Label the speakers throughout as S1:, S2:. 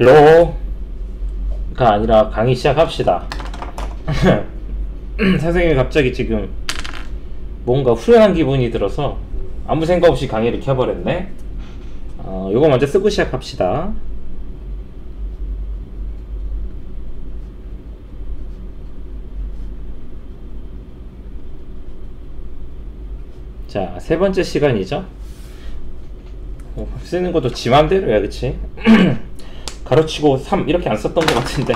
S1: 헬로가 아니라 강의 시작합시다. 선생님이 갑자기 지금 뭔가 후련한 기분이 들어서 아무 생각 없이 강의를 켜버렸네. 요거 먼저 쓰고 시작합시다. 자, 세 번째 시간이죠. 쓰는 것도 지 맘대로야, 그치? 가로치고 3 이렇게 안 썼던 것 같은데.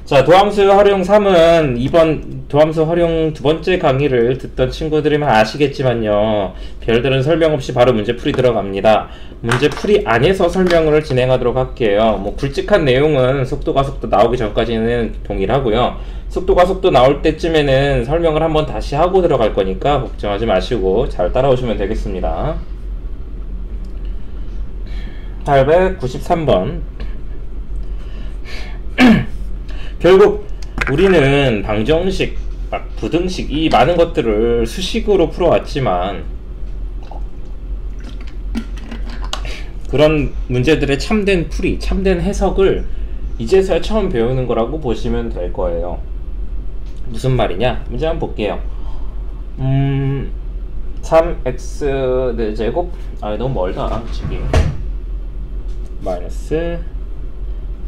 S1: 자, 도함수 활용 3은 이번 도함수 활용 두 번째 강의를 듣던 친구들이면 아시겠지만요, 별다른 설명 없이 바로 문제풀이 들어갑니다. 문제풀이 안에서 설명을 진행하도록 할게요. 뭐 굵직한 내용은 속도가 속도 나오기 전까지는 동일하고요. 속도가 속도 나올 때쯤에는 설명을 한번 다시 하고 들어갈 거니까 걱정하지 마시고 잘 따라오시면 되겠습니다. 893번. 결국 우리는 방정식, 부등식, 이 많은 것들을 수식으로 풀어왔지만 그런 문제들의 참된 풀이, 참된 해석을 이제서야 처음 배우는 거라고 보시면 될 거예요. 무슨 말이냐? 문제 한번 볼게요. 3x 4제곱, 너무 멀다 지금. 마이너스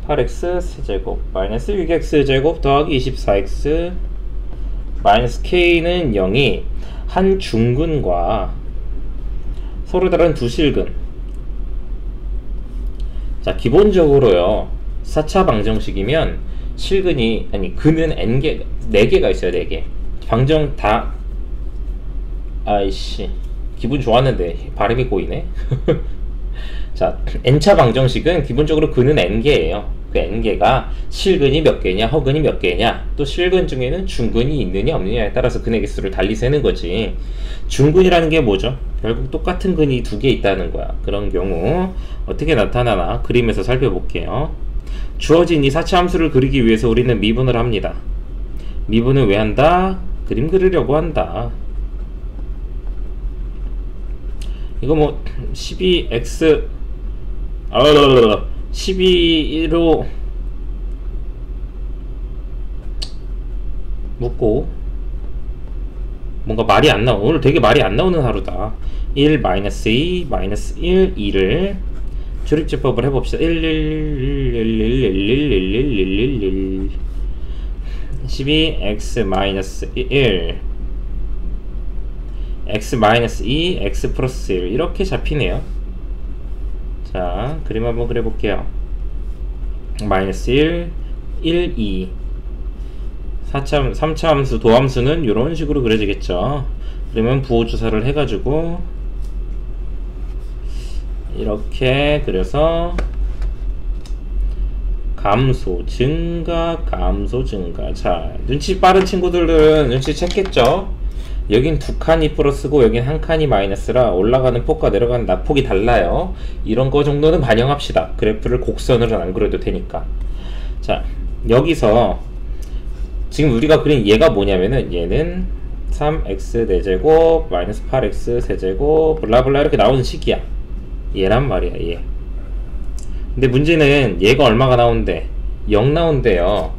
S1: 8x 세제곱 마이너스 6x제곱 더하기 24x 마이너스 k는 0이 한 중근과 서로 다른 두 실근. 자, 기본적으로요, 4차 방정식이면 실근이, 근은 n개, 4개가 있어요. 4개. 방정 다, 아이씨, 기분 좋았는데 발음이 꼬이네. 자, n차 방정식은 기본적으로 근은 n개예요. 그 n개가 실근이 몇 개냐, 허근이 몇 개냐, 또 실근 중에는 중근이 있느냐 없느냐에 따라서 근의 개수를 달리 세는 거지. 중근이라는 게 뭐죠? 결국 똑같은 근이 2개 있다는 거야. 그런 경우 어떻게 나타나나 그림에서 살펴볼게요. 주어진 이 4차 함수를 그리기 위해서 우리는 미분을 합니다. 미분은 왜 한다? 그림 그리려고 한다. 이거 뭐 12x 12로 묶고 뭔가 말이 안 나오. 오늘 되게 말이 안 나오는 하루다. 1 마이너스 2 마이너스 1 2를 조립제법을 해봅시다. 1 12x 마이너스 1 x 마이너스 2 x 플러스 1 이렇게 잡히네요. 자, 그림 한번 그려볼게요. 마이너스 1 1 2 4차, 3차 함수, 도함수는 이런 식으로 그려지겠죠. 그러면 부호주사를 해가지고 이렇게 그려서 감소 증가, 감소 증가. 자, 눈치 빠른 친구들은 눈치챘겠죠. 여긴 2칸이 플러스고 여긴 1칸이 마이너스라 올라가는 폭과 내려가는 낙폭이 달라요. 이런 거 정도는 반영합시다. 그래프를 곡선으로는 안 그려도 되니까. 자, 여기서 지금 우리가 그린 얘가 뭐냐면은, 얘는 3x 4제곱 마이너스 8x 세제곱 블라블라 이렇게 나오는 식이야. 얘란 말이야, 얘. 근데 문제는 얘가 얼마가 나온대? 0 나온대요.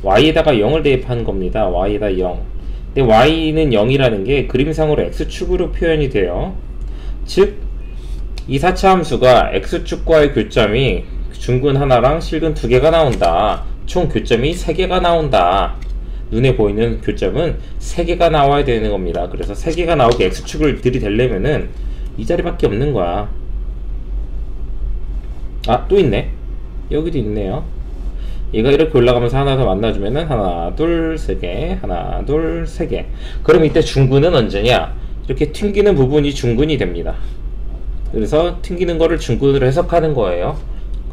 S1: y에다가 0을 대입한 겁니다. y에다 0. 근데 y는 0이라는 게 그림상으로 x축으로 표현이 돼요. 즉, 이 4차 함수가 x축과의 교점이 중근 하나랑 실근 2개가 나온다. 총 교점이 3개가 나온다. 눈에 보이는 교점은 3개가 나와야 되는 겁니다. 그래서 3개가 나오게 x축을 들이대려면은 이 자리밖에 없는 거야. 또 있네. 여기도 있네요. 얘가 이렇게 올라가면서 하나 더 만나주면은 하나, 둘, 세 개, 하나, 둘, 세 개. 그럼 이때 중근은 언제냐? 이렇게 튕기는 부분이 중근이 됩니다. 그래서 튕기는 거를 중근으로 해석하는 거예요.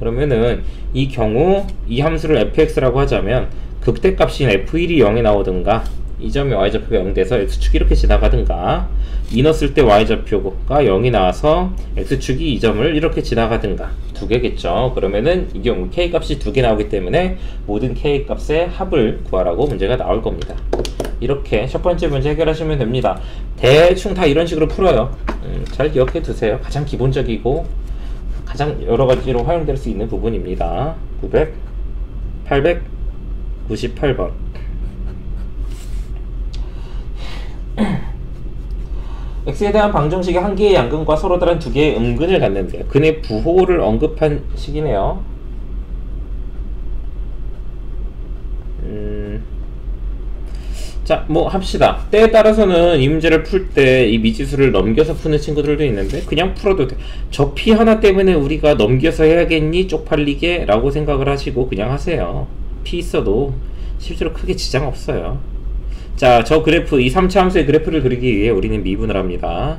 S1: 그러면은 이 경우 이 함수를 fx라고 하자면 극대값인 f1이 0이 나오든가, 이 점이 y좌표가 0 돼서 x축이 이렇게 지나가든가, 이 넣었을 때 y좌표가 0이 나와서 x축이 이 점을 이렇게 지나가든가, 2개겠죠. 그러면은 이 경우 k값이 2개 나오기 때문에 모든 k값의 합을 구하라고 문제가 나올 겁니다. 이렇게 첫 번째 문제 해결하시면 됩니다. 대충 다 이런 식으로 풀어요. 잘 기억해 두세요. 가장 기본적이고 가장 여러가지로 활용될 수 있는 부분입니다. 898번. x에 대한 방정식이 한 개의 양근과 서로 다른 두 개의 음근을 갖는데 근의 부호를 언급한 식이네요. 자, 뭐 합시다. 때에 따라서는 이 문제를 풀 때 이 미지수를 넘겨서 푸는 친구들도 있는데 그냥 풀어도 돼. 저 피 하나 때문에 우리가 넘겨서 해야겠니? 쪽팔리게? 라고 생각을 하시고 그냥 하세요. 피 있어도 실제로 크게 지장 없어요. 자, 저 그래프, 이 3차 함수의 그래프를 그리기 위해 우리는 미분을 합니다.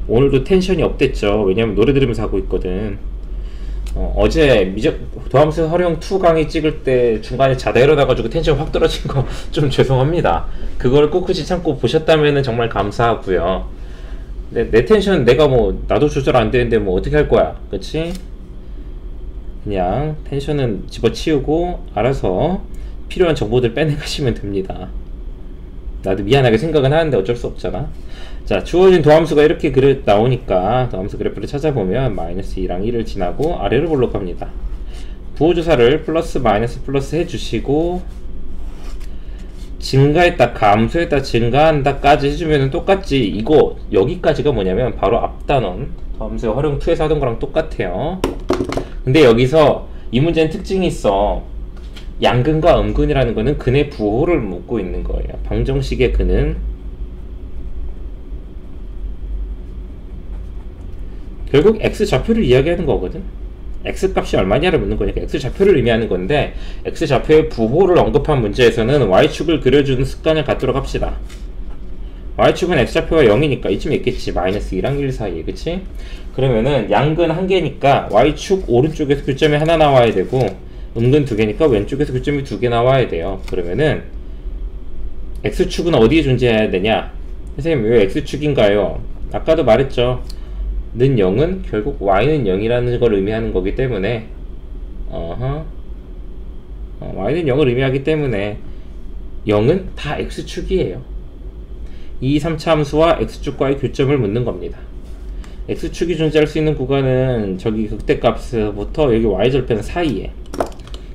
S1: 오늘도 텐션이 업됐죠. 왜냐면 노래 들으면서 하고 있거든. 어제 도함수 활용 2 강의 찍을 때 중간에 자다 일어나가지고 텐션 확 떨어진 거 좀 죄송합니다. 그걸 꿋꿋이 참고 보셨다면 정말 감사하고요. 내 텐션 내가 뭐 나도 조절 안 되는데 뭐 어떻게 할 거야, 그치? 그냥 텐션은 집어치우고 알아서 필요한 정보들 빼내가시면 됩니다. 나도 미안하게 생각은 하는데 어쩔 수 없잖아. 자, 주어진 도함수가 이렇게 나오니까 도함수 그래프를 찾아보면 마이너스 2랑 1을 지나고 아래로 볼록합니다. 부호조사를 플러스 마이너스 플러스 해주시고 증가했다 감소했다 증가한다 까지 해주면 똑같지. 이거 여기까지가 뭐냐면 바로 앞단원 도함수 활용 2에서 하던 거랑 똑같아요. 근데 여기서 이 문제는 특징이 있어. 양근과 음근이라는 거는 근의 부호를 묻고 있는 거예요. 방정식의 근은 결국 x좌표를 이야기하는 거거든. x값이 얼마냐를 묻는 거니까 x좌표를 의미하는 건데 x좌표의 부호를 언급한 문제에서는 y축을 그려주는 습관을 갖도록 합시다. y축은 x좌표가 0이니까 이쯤에 있겠지. 마이너스 2랑 1 사이에, 그치? 그러면은 양근 1개니까 y축 오른쪽에서 교점이 하나 나와야 되고 음근 2개니까 왼쪽에서 교점이 2개 나와야 돼요. 그러면은 x축은 어디에 존재해야 되냐? 선생님 왜 x축인가요? 아까도 말했죠. 는 0은 결국 y는 0이라는 걸 의미하는 거기 때문에 y는 0을 의미하기 때문에 0은 다 x축이에요. 이 3차 함수와 x축과의 교점을 묻는 겁니다. x축이 존재할 수 있는 구간은 저기 극대값부터 여기 y절편 사이에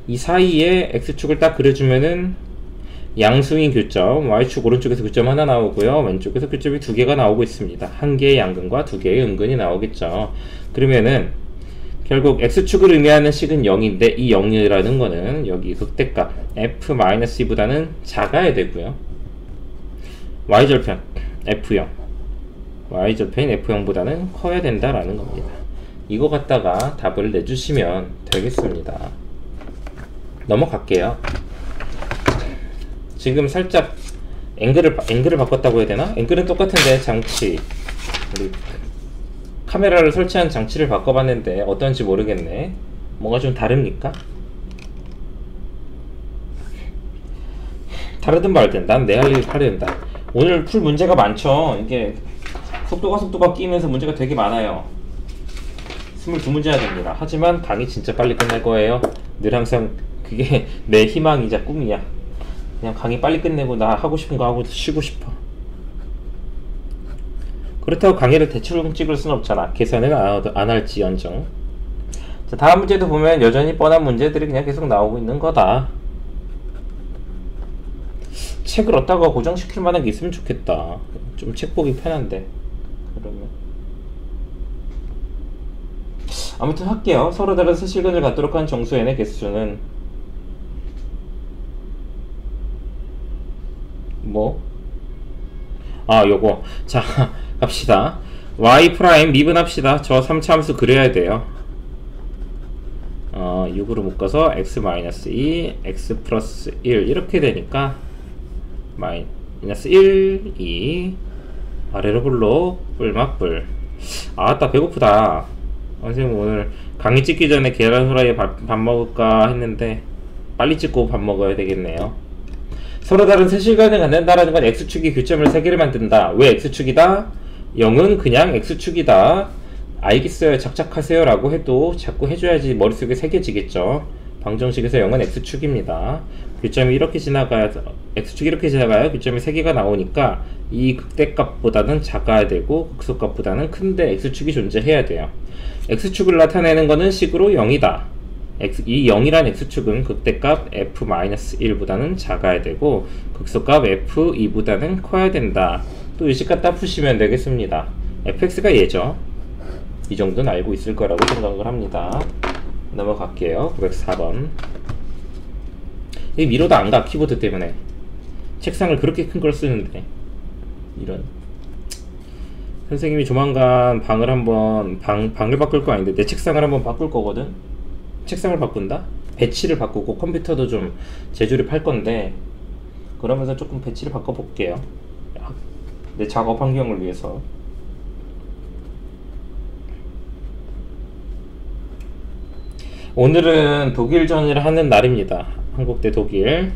S1: 이 사이에 x축을 딱 그려주면은 양수인 교점, y축 오른쪽에서 교점 하나 나오고요. 왼쪽에서 교점이 2개가 나오고 있습니다. 한 개의 양근과 2개의 음근이 나오겠죠. 그러면은 결국 x축을 의미하는 식은 0인데 이 0이라는 거는 여기 극대값 f-2보다는 작아야 되고요. y절편 f0 y절편인 f0보다는 커야 된다라는 겁니다. 이거 갖다가 답을 내주시면 되겠습니다. 넘어갈게요. 지금 살짝 앵글을 바꿨다고 해야 되나? 앵글은 똑같은데 장치 우리 카메라를 설치한 장치를 바꿔봤는데 어떤지 모르겠네. 뭔가 좀 다릅니까? 다르든 말든 난 내 할 일 하려다. 오늘 풀 문제가 많죠. 이게 속도가 끼면서 문제가 되게 많아요. 22문제나 됩니다. 하지만 강의 진짜 빨리 끝날 거예요. 늘 항상 그게 내 희망이자 꿈이야. 그냥 강의 빨리 끝내고 나 하고 싶은 거 하고 쉬고 싶어. 그렇다고 강의를 대충 찍을 순 없잖아. 계산은 안 할지언정. 자, 다음 문제도 보면 여전히 뻔한 문제들이 그냥 계속 나오고 있는 거다. 책을 얻다가 고정시킬 만한 게 있으면 좋겠다. 좀 책 보기 편한데. 그러면 아무튼 할게요. 서로 다른 세실근을 갖도록 한 정수 n의 개수는 요거. 자, 갑시다. y 프라임 미분합시다. 저 3차 함수 그려야 돼요. 6으로 묶어서 x-2, x 플러스 1 이렇게 되니까 마이너스 1, 2 아래로 볼록 뿔막뿔. 아따 배고프다. 선생님 오늘 강의 찍기 전에 계란 후라이에 밥 먹을까 했는데 빨리 찍고 밥 먹어야 되겠네요. 서로 다른 세실근을 갖는다라는 건 x축이 교점을 3개를 만든다. 왜 x축이다? 0은 그냥 x축이다. 알겠어요, 착착하세요 라고 해도 자꾸 해줘야지 머릿속에 새겨지겠죠. 방정식에서 0은 x축입니다. 교점이 이렇게 지나가야, x축이 이렇게 지나가야 교점이 3개가 나오니까 이 극대값보다는 작아야 되고 극소값보다는 큰데 x축이 존재해야 돼요. x축을 나타내는 거는 식으로 0이다. 이 0이란 x축은 극대값 f-1보다는 작아야 되고 극소값 f2보다는 커야 된다. 또 이 식 갖다 푸시면 되겠습니다. fx가 얘죠. 이 정도는 알고 있을 거라고 생각을 합니다. 넘어갈게요. 904번. 이 미로도 안 가, 키보드 때문에. 책상을 그렇게 큰 걸 쓰는데. 이런. 선생님이 조만간 방을 바꿀 거 아닌데 내 책상을 한번 바꿀 거거든? 책상을 바꾼다? 배치를 바꾸고 컴퓨터도 좀 재조립할 건데 그러면서 조금 배치를 바꿔볼게요. 내 작업 환경을 위해서. 오늘은 독일전을 하는 날입니다. 한국 대 독일.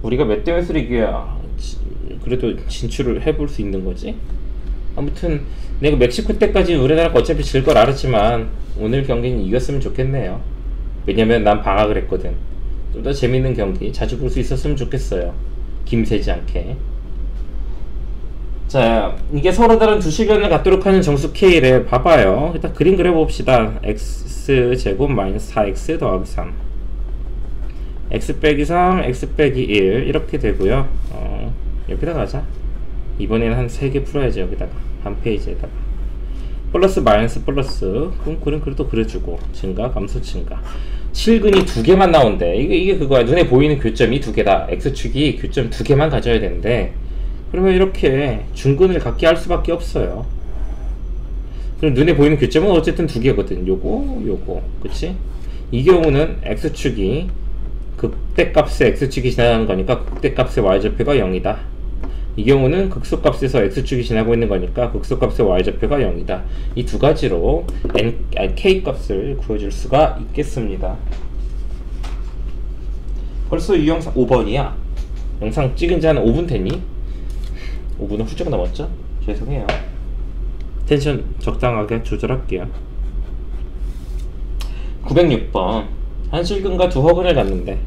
S1: 우리가 몇 대 몇으로 이겨야 그래도 진출을 해볼 수 있는 거지? 아무튼 내가 멕시코 때까지 우리나라가 어차피 질 걸 알았지만 오늘 경기는 이겼으면 좋겠네요. 왜냐면 난 방학을 했거든. 좀 더 재밌는 경기 자주 볼 수 있었으면 좋겠어요. 김새지 않게. 자, 이게 서로 다른 두 시간을 갖도록 하는 정수 K를 봐봐요. 일단 그림 그려봅시다. x제곱 마이너스 4x 더하기 3 x 빼기 3, x 빼기 1 이렇게 되고요. 여기다가 하자. 이번에는 한 3개 풀어야지. 여기다가 한 페이지에다가 플러스 마이너스 플러스 그럼 그림 그래도 그려주고 증가 감소 증가 실근이 2개만 나온대. 이게 그거야. 눈에 보이는 교점이 2개다. x축이 교점 2개만 가져야 되는데 그러면 이렇게 중근을 갖게 할 수밖에 없어요. 그럼 눈에 보이는 교점은 어쨌든 2개거든. 요거 그치? 이 경우는 x축이 극대값의 x축이 지나가는 거니까 극대값의 y좌표가 0이다. 이 경우는 극소값에서 x축이 지나고 있는 거니까 극소값의 y좌표가 0이다. 이 두 가지로 k값을 구해줄 수가 있겠습니다. 벌써 이 영상 5번이야. 영상 찍은 지 한 5분 됐니? 5분은 훌쩍 넘었죠? 죄송해요. 텐션 적당하게 조절할게요. 906번. 한실근과 두 허근을 갖는데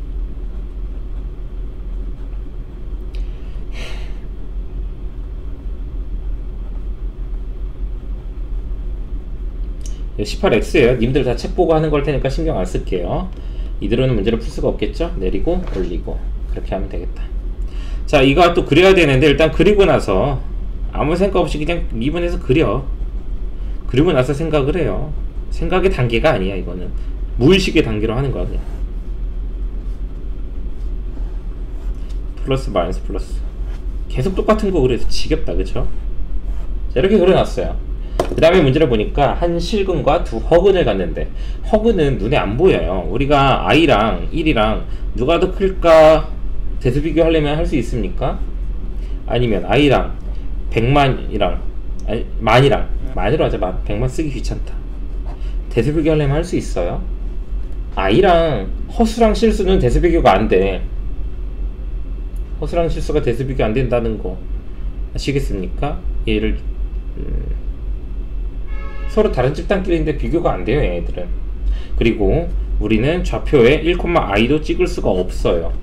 S1: 18x예요. 님들 다 책 보고 하는 걸 테니까 신경 안 쓸게요. 이대로는 문제를 풀 수가 없겠죠? 내리고 올리고 그렇게 하면 되겠다. 자, 이거 또 그려야 되는데 일단 그리고 나서 아무 생각 없이 그냥 미분해서 그려. 그리고 나서 생각을 해요. 생각의 단계가 아니야. 이거는 무의식의 단계로 하는 거야. 그냥 플러스 마이너스 플러스 계속 똑같은 거 그래서 지겹다. 그쵸? 자, 이렇게 그려놨어요. 그 다음에 문제를 보니까 한 실근과 두 허근을 갖는데 허근은 눈에 안 보여요. 우리가 i랑 1이랑 누가 더 클까 대수 비교하려면 할 수 있습니까? 아니면 i랑 100만이랑 아니 만이랑 만으로 하자. 100만 쓰기 귀찮다. 대수 비교하려면 할 수 있어요. i랑 허수랑 실수는 대수 비교가 안 돼. 허수랑 실수가 대수 비교 안 된다는 거 아시겠습니까? 얘를 서로 다른 집단끼리인데 비교가 안 돼요. 얘네들은. 그리고 우리는 좌표에 1,i도 찍을 수가 없어요.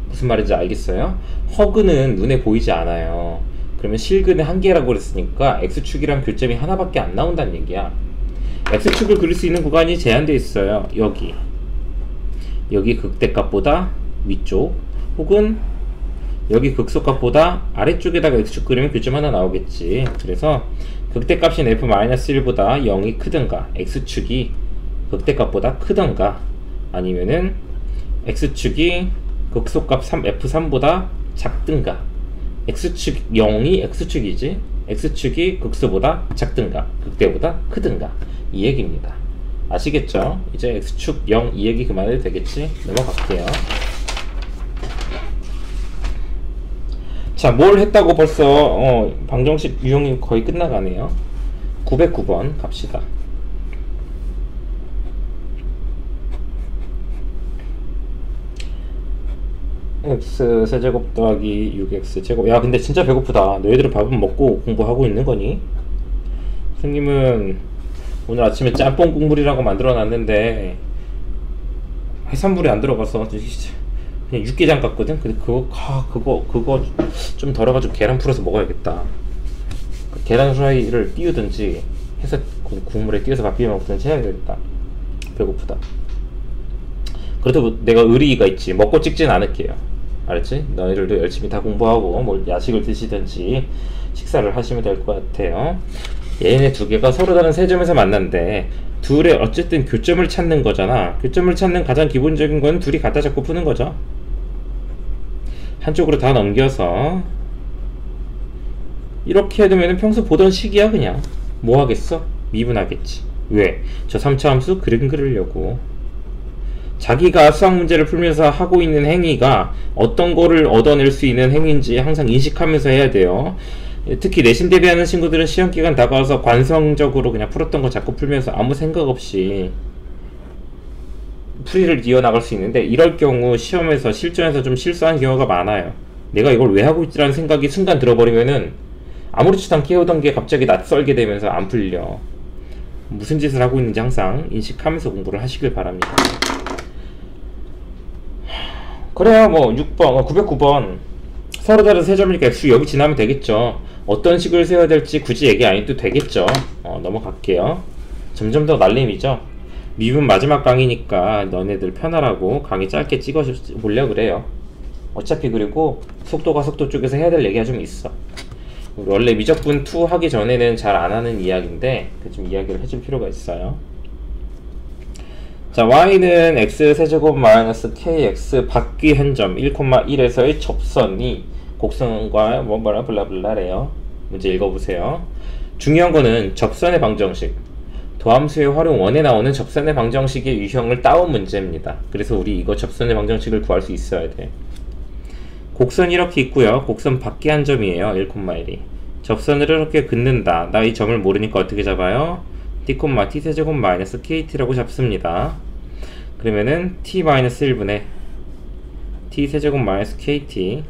S1: 무슨 말인지 알겠어요? 허근은 눈에 보이지 않아요. 그러면 실근의 한계라고 그랬으니까 x축이랑 교점이 하나밖에 안 나온다는 얘기야. x축을 그릴 수 있는 구간이 제한되어 있어요. 여기 극대값보다 위쪽 혹은 여기 극소값보다 아래쪽에다가 x축 그리면 교점 하나 나오겠지. 그래서 극대값인 f-1보다 0이 크든가 x축이 극대값보다 크든가 아니면은 x축이 극소값 f3보다 작든가 x축 0이 x축이지 x축이 극소보다 작든가 극대보다 크든가 이 얘기입니다. 아시겠죠? 이제 x축 0 이 얘기 그만해도 되겠지? 넘어갈게요. 자, 뭘 했다고 벌써 방정식 유형이 거의 끝나가네요. 909번 갑시다. x 세제곱 더하기 6x 제곱. 야, 근데 진짜 배고프다. 너희들은 밥은 먹고 공부하고 있는 거니? 선생님은 오늘 아침에 짬뽕 국물이라고 만들어 놨는데 해산물이 안 들어가서 그냥 육개장 같거든. 근데 그거 좀 덜어가지고 계란 풀어서 먹어야겠다. 계란 후라이를 띄우든지 해서 국물에 띄워서 밥 비벼 먹든지 해야겠다. 배고프다. 그래도 내가 의리가 있지. 먹고 찍진 않을게요. 알았지? 너희들도 열심히 다 공부하고 뭐 야식을 드시든지 식사를 하시면 될 것 같아요. 얘네 두 개가 서로 다른 세 점에서 만난데 둘의 어쨌든 교점을 찾는 거잖아. 교점을 찾는 가장 기본적인 건 둘이 갖다 잡고 푸는 거죠. 한쪽으로 다 넘겨서 이렇게 해두면 평소 보던 식이야. 그냥 뭐 하겠어? 미분하겠지. 왜? 저 3차 함수 그림 그리려고. 자기가 수학 문제를 풀면서 하고 있는 행위가 어떤 거를 얻어낼 수 있는 행위인지 항상 인식하면서 해야 돼요. 특히 내신 대비하는 친구들은 시험기간 다가와서 관성적으로 그냥 풀었던 거 자꾸 풀면서 아무 생각 없이 풀이를 이어나갈 수 있는데, 이럴 경우 시험에서 실전에서 좀 실수하는 경우가 많아요. 내가 이걸 왜 하고 있지라는 생각이 순간 들어버리면은 아무렇지도 않게 해오던 게 갑자기 낯설게 되면서 안 풀려. 무슨 짓을 하고 있는지 항상 인식하면서 공부를 하시길 바랍니다. 그래요. 뭐 6번 909번 서로 다른 세 점이니까 X 여기 지나면 되겠죠. 어떤 식을 세워야 될지 굳이 얘기 안 해도 되겠죠. 넘어갈게요. 점점 더 날림이죠. 미분 마지막 강의니까 너네들 편하라고 강의 짧게 찍어보려고 그래요. 어차피 그리고 속도가 속도 쪽에서 해야 될 얘기가 좀 있어. 원래 미적분 2 하기 전에는 잘 안 하는 이야기인데 좀 이야기를 해줄 필요가 있어요. 자, y는 x 세제곱 마이너스 kx 바퀴 한 점 1,1에서의 접선이 곡선과 뭐라 블라블라래요. 문제 읽어보세요. 중요한 거는 접선의 방정식, 도함수의 활용 1에 나오는 접선의 방정식의 유형을 따온 문제입니다. 그래서 우리 이거 접선의 방정식을 구할 수 있어야 돼. 곡선이 이렇게 있고요. 곡선 바퀴 한 점이에요. 1,1이. 접선을 이렇게 긋는다. 나 이 점을 모르니까 어떻게 잡아요? t, t 세제곱 마이너스 kt라고 잡습니다. 그러면은 t 마이너스 1분의 t 세제곱 마이너스 kt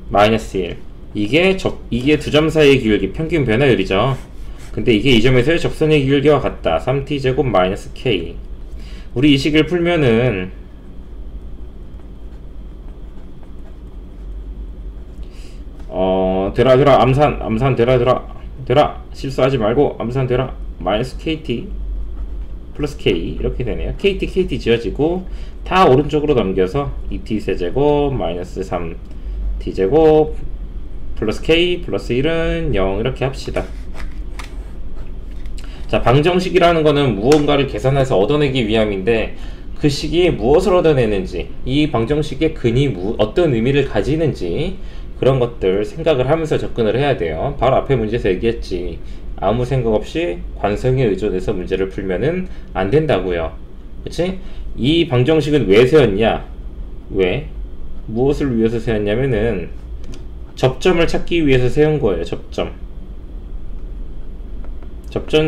S1: 마이너스 1. 이게 두 점 사이의 기울기 평균 변화율이죠. 근데 이게 이 점에서의 접선의 기울기와 같다. 3t 제곱 마이너스 k. 우리 이 식을 풀면은 되라 암산 되라 실수하지 말고 암산 되라 마이너스 kt 플러스 k 이렇게 되네요. kt 지어지고 다 오른쪽으로 넘겨서 2t 세제곱 마이너스 3t 제곱 플러스 k 플러스 1은 0 이렇게 합시다. 자, 방정식이라는 거는 무언가를 계산해서 얻어내기 위함인데 그 식이 무엇을 얻어내는지, 이 방정식의 근이 어떤 의미를 가지는지 그런 것들 생각을 하면서 접근을 해야 돼요. 바로 앞에 문제에서 얘기했지. 아무 생각 없이 관성에 의존해서 문제를 풀면은 안 된다고요. 그치? 이 방정식은 왜 세웠냐? 왜? 무엇을 위해서 세웠냐면은 접점을 찾기 위해서 세운 거예요. 접점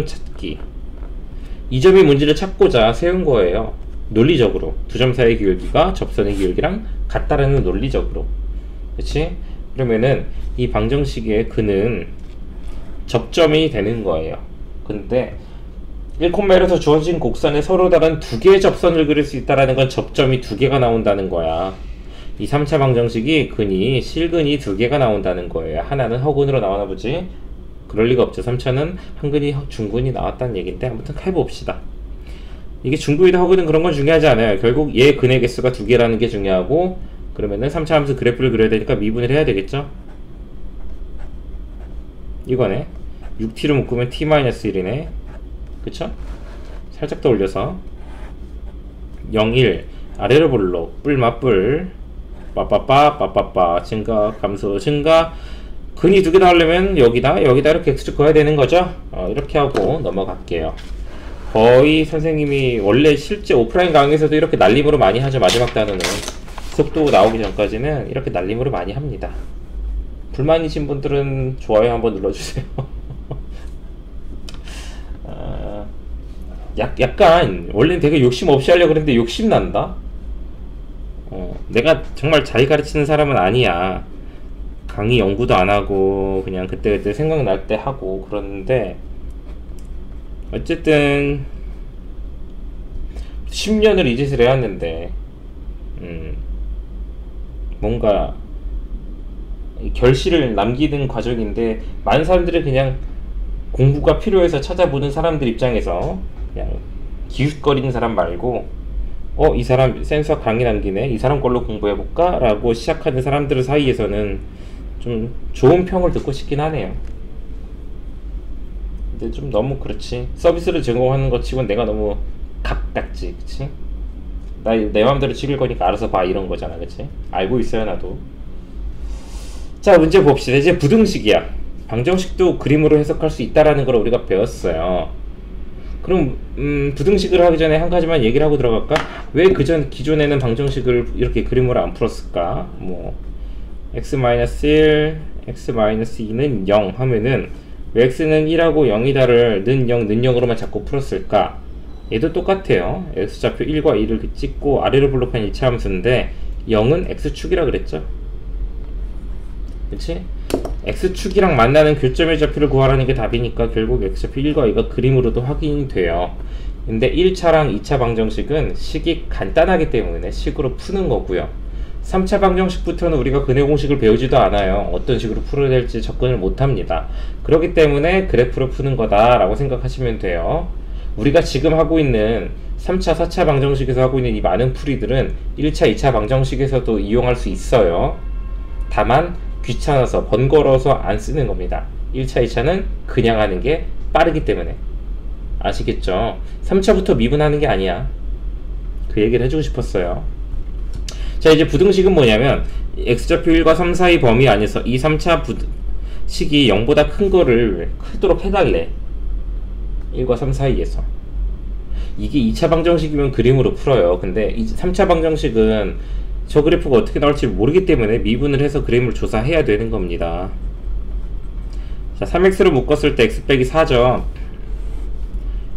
S1: 찾기. 이 점이 문제를 찾고자 세운 거예요. 논리적으로. 두 점 사이의 기울기가 접선의 기울기랑 같다라는 논리적으로. 그치? 그러면은 이 방정식의 근은 접점이 되는 거예요. 근데 1,1에서 주어진 곡선에 서로 다른 두 개의 접선을 그릴 수 있다는 건 접점이 두 개가 나온다는 거야. 이 3차 방정식이 근이 실근이 두 개가 나온다는 거예요. 하나는 허근으로 나오나 보지? 그럴 리가 없죠. 3차는 한근이 중근이 나왔다는 얘기인데 아무튼 해봅시다. 이게 중근이다 허근은 그런 건 중요하지 않아요. 결국 얘 근의 개수가 두 개라는 게 중요하고, 그러면은 3차 함수 그래프를 그려야 되니까 미분을 해야 되겠죠? 이거네. 6t로 묶으면 t-1이네. 그쵸? 살짝 더 올려서 0, 1 아래로 볼록 뿔 빠빠빠 증가 감소 증가. 근이 두 개 나오려면 여기다 이렇게 x축 그어야 되는 거죠. 이렇게 하고 넘어갈게요. 거의 선생님이 원래 실제 오프라인 강의에서도 이렇게 날림으로 많이 하죠. 마지막 단어는 속도 나오기 전까지는 이렇게 날림으로 많이 합니다. 불만이신 분들은 좋아요 한번 눌러주세요. 약간 원래는 되게 욕심 없이 하려고 그랬는데 욕심 난다. 내가 정말 잘 가르치는 사람은 아니야. 강의 연구도 안 하고 그냥 그때그때 생각날 때 하고 그러는데, 어쨌든 10년을 이 짓을 해왔는데 뭔가 결실을 남기는 과정인데, 많은 사람들이 그냥 공부가 필요해서 찾아보는 사람들 입장에서 그냥 기웃거리는 사람 말고, 이 사람 센서 강의 남기네, 이 사람 걸로 공부해볼까? 라고 시작하는 사람들 사이에서는 좀 좋은 평을 듣고 싶긴 하네요. 근데 좀 너무 그렇지, 서비스를 제공하는 것 치곤 내가 너무 각 같지, 그치? 나 내 맘대로 찍을 거니까 알아서 봐, 이런 거잖아, 그치? 알고 있어요, 나도. 자, 문제 봅시다. 이제 부등식이야. 방정식도 그림으로 해석할 수 있다라는 걸 우리가 배웠어요. 그럼 부등식을 하기 전에 한 가지만 얘기를 하고 들어갈까? 왜 기존에는 방정식을 이렇게 그림으로 안 풀었을까? 뭐 x-1, x-2는 0 하면은 왜 x는 1하고 0이다를 는 0, 는 0으로만 자꾸 풀었을까? 얘도 똑같아요. x좌표 1과 2를 찍고 아래로 블록한 1차 함수인데 0은 x축이라 그랬죠? 그치? x축이랑 만나는 교점의 좌표를 구하라는 게 답이니까 결국 x좌표 1과 2가 그림으로도 확인이 돼요. 근데 1차랑 2차 방정식은 식이 간단하기 때문에 식으로 푸는 거고요. 3차 방정식부터는 우리가 근해 공식을 배우지도 않아요. 어떤 식으로 풀어야 될지 접근을 못합니다. 그렇기 때문에 그래프로 푸는 거다 라고 생각하시면 돼요. 우리가 지금 하고 있는 3차, 4차 방정식에서 하고 있는 이 많은 풀이들은 1차, 2차 방정식에서도 이용할 수 있어요. 다만 귀찮아서 번거로워서 안 쓰는 겁니다. 1차, 2차는 그냥 하는 게 빠르기 때문에. 아시겠죠? 3차부터 미분하는 게 아니야. 그 얘기를 해주고 싶었어요. 자, 이제 부등식은 뭐냐면 x좌표 1과 3 사이 범위 안에서 이 3차 식이 0보다 큰 거를 크도록 해달래. 1과 3 사이에서. 이게 2차 방정식이면 그림으로 풀어요. 근데 3차 방정식은 저 그래프가 어떻게 나올지 모르기 때문에 미분을 해서 그림을 조사해야 되는 겁니다. 자, 3x를 묶었을 때 x 빼기 4죠.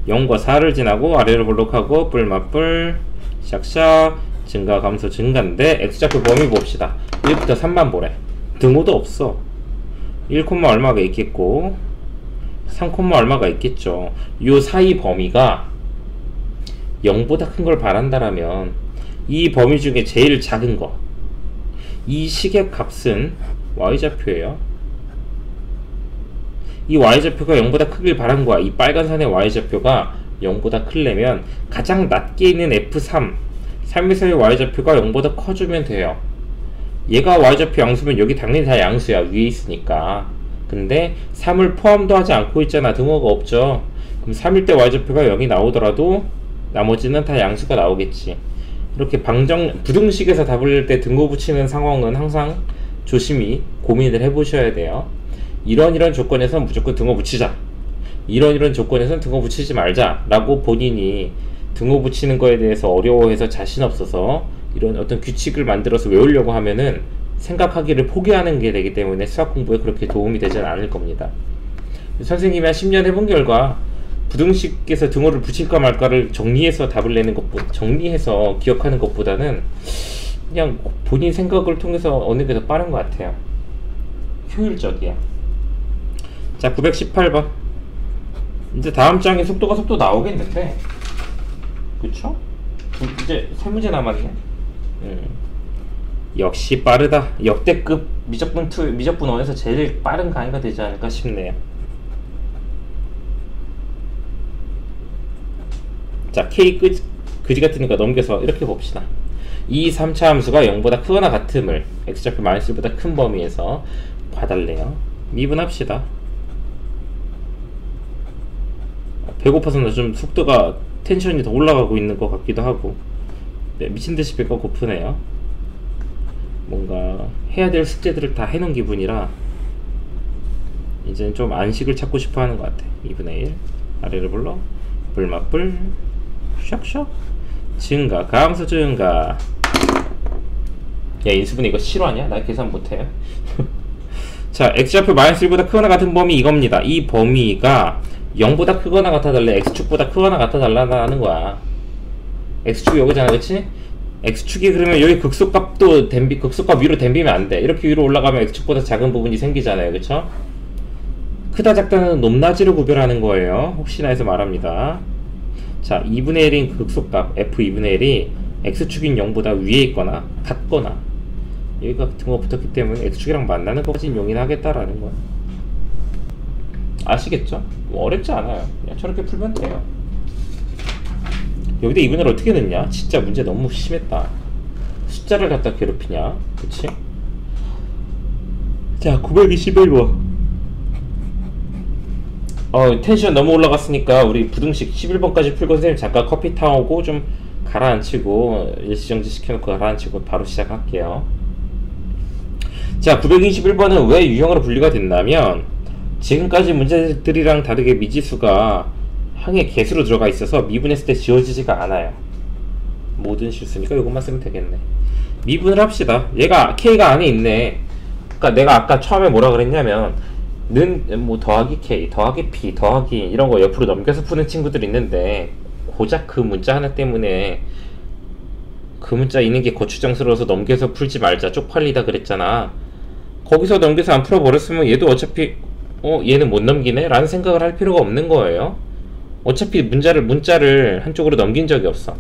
S1: 0과 4를 지나고 아래로 블록하고 뿔맛뿔 샥샥 증가 감소 증가인데 x좌표 범위 봅시다. 1부터 3만 보래. 등호도 없어. 1, 얼마가 있겠고 3, 얼마가 있겠죠. 요 사이 범위가 0보다 큰 걸 바란다라면 이 범위 중에 제일 작은 거, 이 식의 값은 y좌표예요. 이 y좌표가 0보다 크길 바란 거야. 이 빨간 선의 y좌표가 0보다 크려면 가장 낮게 있는 f3, 3에서의 y좌표가 0보다 커주면 돼요. 얘가 y좌표 양수면 여기 당연히 다 양수야. 위에 있으니까. 근데 3을 포함도 하지 않고 있잖아. 등호가 없죠. 그럼 3일 때 y좌표가 0이 나오더라도 나머지는 다 양수가 나오겠지. 이렇게 부등식에서 답을 낼 때 등호 붙이는 상황은 항상 조심히 고민을 해보셔야 돼요. 이런 조건에선 무조건 등호 붙이자, 이런 조건에선 등호 붙이지 말자 라고 본인이 등호 붙이는 거에 대해서 어려워해서 자신 없어서 이런 어떤 규칙을 만들어서 외우려고 하면은 생각하기를 포기하는 게 되기 때문에 수학 공부에 그렇게 도움이 되지 않을 겁니다. 선생님이 한 10년 해본 결과 부등식에서 등호를 붙일까 말까를 정리해서 답을 내는 것보다, 정리해서 기억하는 것보다는 그냥 본인 생각을 통해서 어느 게 더 빠른 것 같아요. 효율적이야. 자, 918번. 이제 다음 장에 속도 나오겠는데, 그쵸? 이제 3문제 남았네. 역시 빠르다. 역대급 미적분 1에서 제일 빠른 강의가 되지 않을까 싶네요. 자, K 그지 같으니까 넘겨서 이렇게 봅시다. 이 3차 함수가 0보다 크거나 같음을 x좌표 -1보다 큰 범위에서 봐달래요. 미분합시다. 배고파서 나 좀 속도가 텐션이 더 올라가고 있는 것 같기도 하고, 네, 미친듯이 배가 고프네요. 뭔가 해야 될 숙제들을 다 해놓은 기분이라 이제는 좀 안식을 찾고 싶어 하는 것 같아. 2분의 1 아래를 불러 불맛불 샥샥 증가 감소 증가. 야, 인수분해 이거 실화냐? 나 계산 못해요. 자, x좌표 -1보다 크거나 같은 범위 이겁니다. 이 범위가 0보다 크거나 같아달래, x축보다 크거나 같아달라는 거야. x축이 여기잖아, 그치? x축이 그러면 여기 극소값도 극소값 위로 댐비면 안 돼. 이렇게 위로 올라가면 x축보다 작은 부분이 생기잖아요, 그쵸? 크다 작다는 높낮이를 구별하는 거예요. 혹시나 해서 말합니다. 자, 2분의 1인 극소값 f 2분의 1이 x축인 0보다 위에 있거나 같거나 여기가 같은 거 붙었기 때문에 x축이랑 만나는 것까지 용인하겠다라는 거야. 아시겠죠? 뭐 어렵지 않아요. 그냥 저렇게 풀면 돼요. 여기다 2분의 1을 어떻게 넣냐? 진짜 문제 너무 심했다. 숫자를 갖다 괴롭히냐? 그치? 자, 921번. 텐션 너무 올라갔으니까 우리 부등식 11번까지 풀고 선생님 잠깐 커피 타오고 좀 가라앉히고 일시정지 시켜놓고 가라앉히고 바로 시작할게요. 자, 921번은 왜 유형으로 분류가 됐냐면 지금까지 문제들이랑 다르게 미지수가 항의 개수로 들어가 있어서 미분했을 때 지워지지가 않아요. 모든 실수니까 이것만 쓰면 되겠네. 미분을 합시다. 얘가 K가 안에 있네. 그러니까 내가 아까 처음에 뭐라 그랬냐면 는 뭐 더하기 K, 더하기 P, 더하기 이런 거 옆으로 넘겨서 푸는 친구들이 있는데 고작 그 문자 하나 때문에 그 문자 있는 게 거추장스러워서 넘겨서 풀지 말자 쪽팔리다 그랬잖아. 거기서 넘겨서 안 풀어버렸으면 얘도 어차피 얘는 못 넘기네? 라는 생각을 할 필요가 없는 거예요. 어차피 문자를 한쪽으로 넘긴 적이 없어.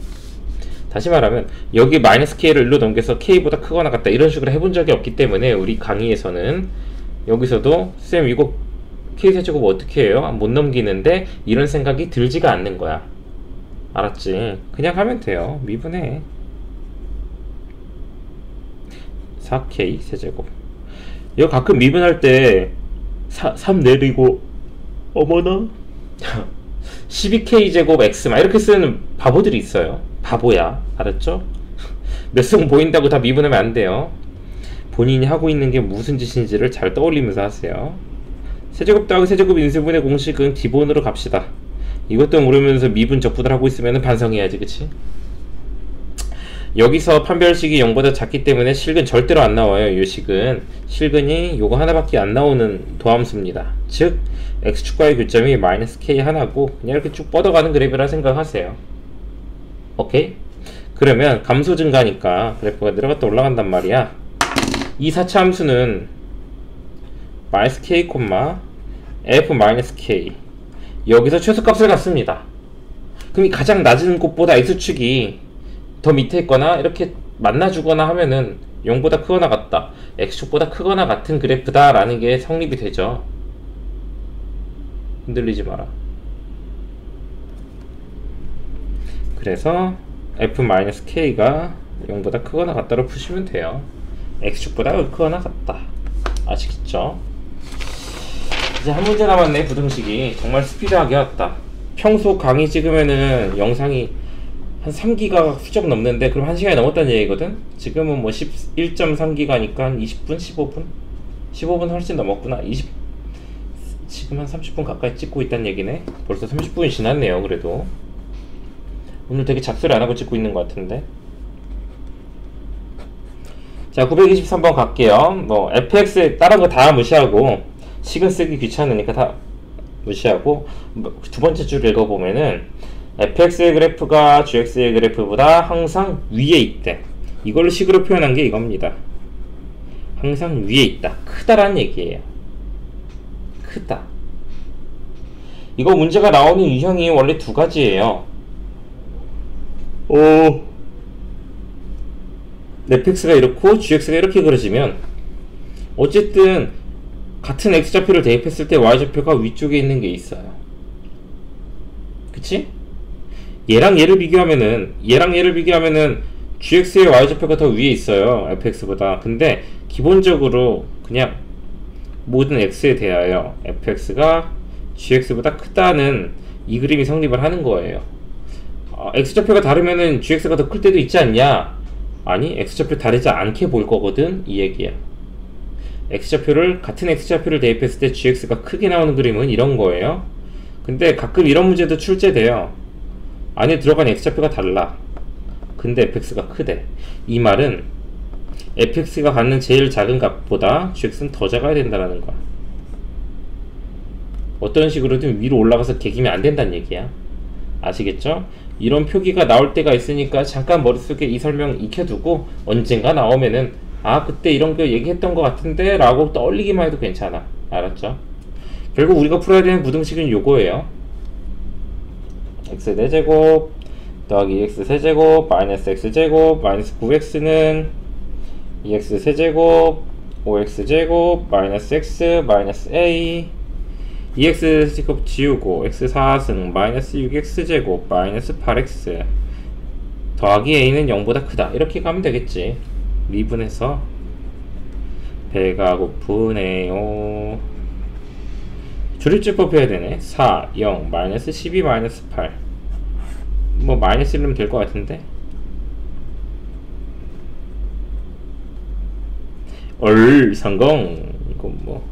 S1: 다시 말하면 여기 마이너스 K를 일로 넘겨서 K보다 크거나 같다 이런 식으로 해본 적이 없기 때문에 우리 강의에서는 여기서도 쌤 이거 K세제곱 어떻게 해요? 못 넘기는데 이런 생각이 들지가 않는 거야. 알았지? 그냥 하면 돼요. 미분해. 4K 세제곱. 이거 가끔 미분할 때 3 내리고 어머나 12K 제곱 X 막 이렇게 쓰는 바보들이 있어요. 바보야. 알았죠? 몇 승 보인다고 다 미분하면 안 돼요. 본인이 하고 있는 게 무슨 짓인지를 잘 떠올리면서 하세요. 세제곱 더하기 세제곱 인수분해 공식은 기본으로 갑시다. 이것도 모르면서 미분 적분을 하고 있으면 반성해야지. 그치? 여기서 판별식이 0보다 작기 때문에 실근 절대로 안 나와요. 이 식은 실근이 요거 하나밖에 안 나오는 도함수입니다. 즉 x축과의 교점이 마이너스 k 하나고 그냥 이렇게 쭉 뻗어가는 그래프라 생각하세요. 오케이? 그러면 감소 증가니까 그래프가 내려갔다 올라간단 말이야. 이 4차 함수는 마이너스 k, f 마이너스 k 여기서 최소값을 갖습니다. 그럼 이 가장 낮은 곳보다 x축이 더 밑에 있거나 이렇게 만나주거나 하면은 0보다 크거나 같다, x축보다 크거나 같은 그래프다 라는 게 성립이 되죠. 흔들리지 마라. 그래서 f-k가 0보다 크거나 같다로 푸시면 돼요. x축보다 크거나 같다. 아시겠죠? 이제 한 문제 남았네. 부등식이 정말 스피드하게 왔다. 평소 강의 찍으면은 영상이 한 3기가 훌쩍 넘는데 그럼 1시간이 넘었다는 얘기거든? 지금은 뭐 1.3기가니까 20분? 15분? 15분 훨씬 넘었구나. 지금 한 30분 가까이 찍고 있다는 얘기네. 벌써 30분이 지났네요. 그래도 오늘 되게 잡소리 안하고 찍고 있는 것 같은데. 자, 923번 갈게요. 뭐 fx 다른 거 다 무시하고 식은 쓰기 귀찮으니까 다 무시하고 두 번째 줄 읽어보면은 fx의 그래프가 gx의 그래프보다 항상 위에 있대. 이걸로 식으로 표현한 게 이겁니다. 항상 위에 있다. 크다라는 얘기예요. 크다. 이거 문제가 나오는 유형이 원래 두 가지예요. fx가 이렇고 gx가 이렇게 그려지면 어쨌든 같은 x좌표를 대입했을 때 y좌표가 위쪽에 있는 게 있어요. 그치? 얘랑 얘를 비교하면은 gx의 y좌표가 더 위에 있어요. fx보다. 근데 기본적으로 그냥 모든 x에 대하여 fx가 gx보다 크다는 이 그림이 성립을 하는 거예요. x좌표가 다르면은 gx가 더 클 때도 있지 않냐? 아니, x좌표 다르지 않게 볼 거거든. 이 얘기야. 같은 x좌표를 대입했을 때 gx가 크게 나오는 그림은 이런 거예요. 근데 가끔 이런 문제도 출제돼요. 안에 들어간 x좌표가 달라. 근데 fx가 크대. 이 말은 fx가 갖는 제일 작은 값보다 gx는 더 작아야 된다는 거야. 어떤 식으로든 위로 올라가서 개기면 안 된다는 얘기야. 아시겠죠? 이런 표기가 나올 때가 있으니까 잠깐 머릿속에 이 설명 익혀두고 언젠가 나오면은 그때 이런 거 얘기했던 것 같은데 라고 떠올리기만 해도 괜찮아. 알았죠? 결국 우리가 풀어야 되는 부등식은 요거예요. x 4제곱 더하기 2x 세제곱 마이너스 x제곱 마이너스 9x는 2x 세제곱 5x제곱 마이너스 x 마이너스 a 2x제곱 지우고 x 4승 마이너스 6x제곱 마이너스 8x 더하기 a는 0보다 크다. 이렇게 가면 되겠지. 미분해서 배가 고프네요. 조립제법 해야 되네. 4, 0, 마이너스 12, 마이너스 8. 뭐 마이너스 1이면 될 것 같은데. 성공. 이건 뭐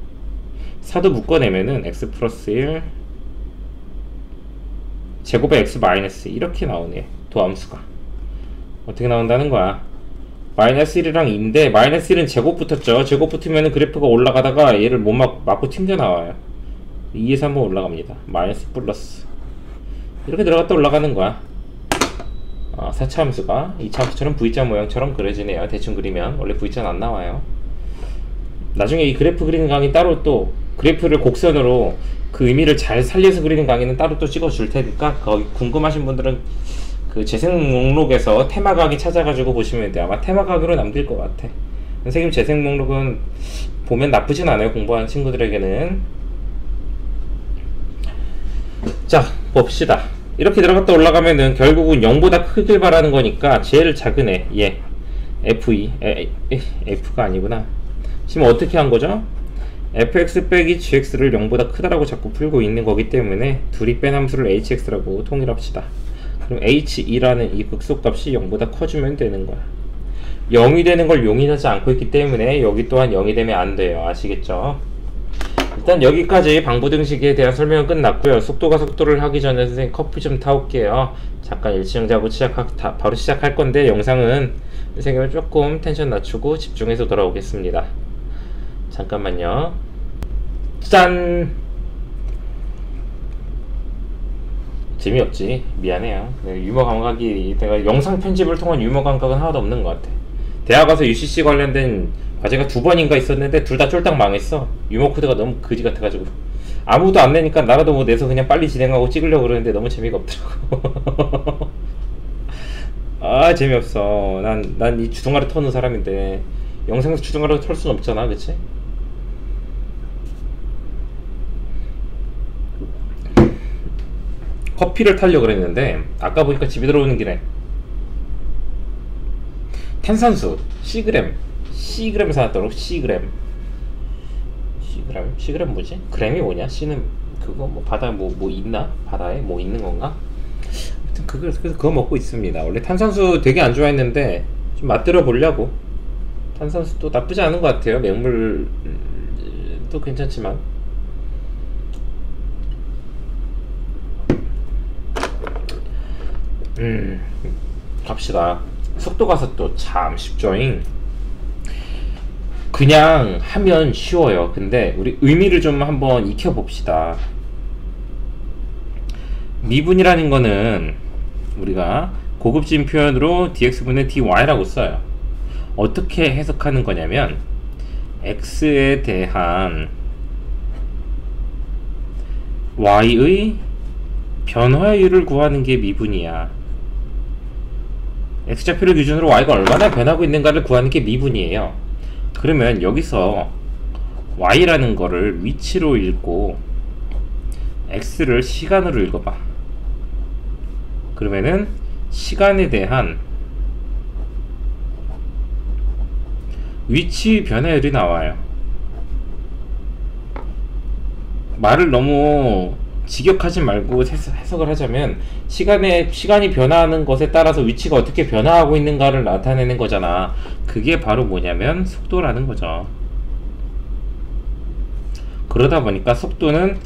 S1: 4도 묶어내면은 x 플러스 1 제곱에 x 마이너스 이렇게 나오네. 도함수가 어떻게 나온다는 거야. 마이너스 1이랑 2인데 마이너스 1은 제곱 붙었죠. 제곱 붙으면 그래프가 올라가다가 얘를 못 맞고 튕겨나와요. 2에서 한번 올라갑니다. 마이너스 플러스 이렇게 들어갔다 올라가는 거야. 4차 함수가 2차 함수처럼 V자 모양처럼 그려지네요. 대충 그리면 원래 V자는 안 나와요. 나중에 이 그래프 그리는 강의 따로 또 그래프를 곡선으로 그 의미를 잘 살려서 그리는 강의는 따로 또 찍어 줄 테니까 거기 궁금하신 분들은 그 재생 목록에서 테마 강의 찾아가지고 보시면 돼요. 아마 테마 강의로 남길 것 같아. 선생님 재생 목록은 보면 나쁘진 않아요. 공부하는 친구들에게는. 자 봅시다. 이렇게 들어갔다 올라가면은 결국은 0보다 크길 바라는 거니까 제일 작은 애 얘 F가 아니구나. 지금 어떻게 한 거죠? fx 빼기 gx를 0보다 크다라고 자꾸 풀고 있는 거기 때문에 둘이 뺀 함수를 hx라고 통일합시다. 그럼 h2라는 이 극소값이 0보다 커지면 되는 거야. 0이 되는 걸 용인하지 않고 있기 때문에 여기 또한 0이 되면 안 돼요. 아시겠죠? 일단 여기까지 방부등식에 대한 설명은 끝났고요. 속도가 속도를 하기 전에 선생님 커피 좀 타올게요. 잠깐 일치형 자고 바로 시작할 건데 영상은 선생님을 조금 텐션 낮추고 집중해서 돌아오겠습니다. 잠깐만요. 짠! 재미없지. 미안해요. 유머 감각이 내가 영상 편집을 통한 유머 감각은 하나도 없는 것 같아. 대학 가서 UCC 관련된 과제가 2번인가 있었는데 둘 다 쫄딱 망했어. 유머 코드가 너무 거지 같아가지고 아무도 안 내니까 나라도 뭐 내서 그냥 빨리 진행하고 찍으려고 그러는데 너무 재미가 없더라고. 재미없어. 난 이 주둥아리 터는 사람인데 영상에서 주둥아리를 털 수는 없잖아. 그치? 커피를 타려고 그랬는데 아까 보니까 집에 들어오는 길에 탄산수 C그램 사왔더라고. C그램 뭐지? 그램이 뭐냐? C는 그거 뭐 바다에 뭐 있나? 바다에 뭐 있는 건가? 아무튼 그거 먹고 있습니다. 원래 탄산수 되게 안 좋아했는데 좀 맛들어 보려고. 탄산수도 나쁘지 않은 것 같아요. 맹물도 괜찮지만. 갑시다. 속도가 속도 참 쉽죠잉. 그냥 하면 쉬워요. 근데 우리 의미를 좀 한번 익혀봅시다. 미분이라는 거는 우리가 고급진 표현으로 dx분의 dy라고 써요. 어떻게 해석하는 거냐면 x에 대한 y의 변화율을 구하는 게 미분이야. x좌표를 기준으로 y가 얼마나 변하고 있는가를 구하는 게 미분이에요. 그러면 여기서 y라는 거를 위치로 읽고 x를 시간으로 읽어봐. 그러면은 시간에 대한 위치 변화율이 나와요. 말을 너무 직역하지 말고 해석을 하자면 시간이 변화하는 것에 따라서 위치가 어떻게 변화하고 있는가를 나타내는 거잖아. 그게 바로 뭐냐면 속도라는 거죠. 그러다 보니까 속도는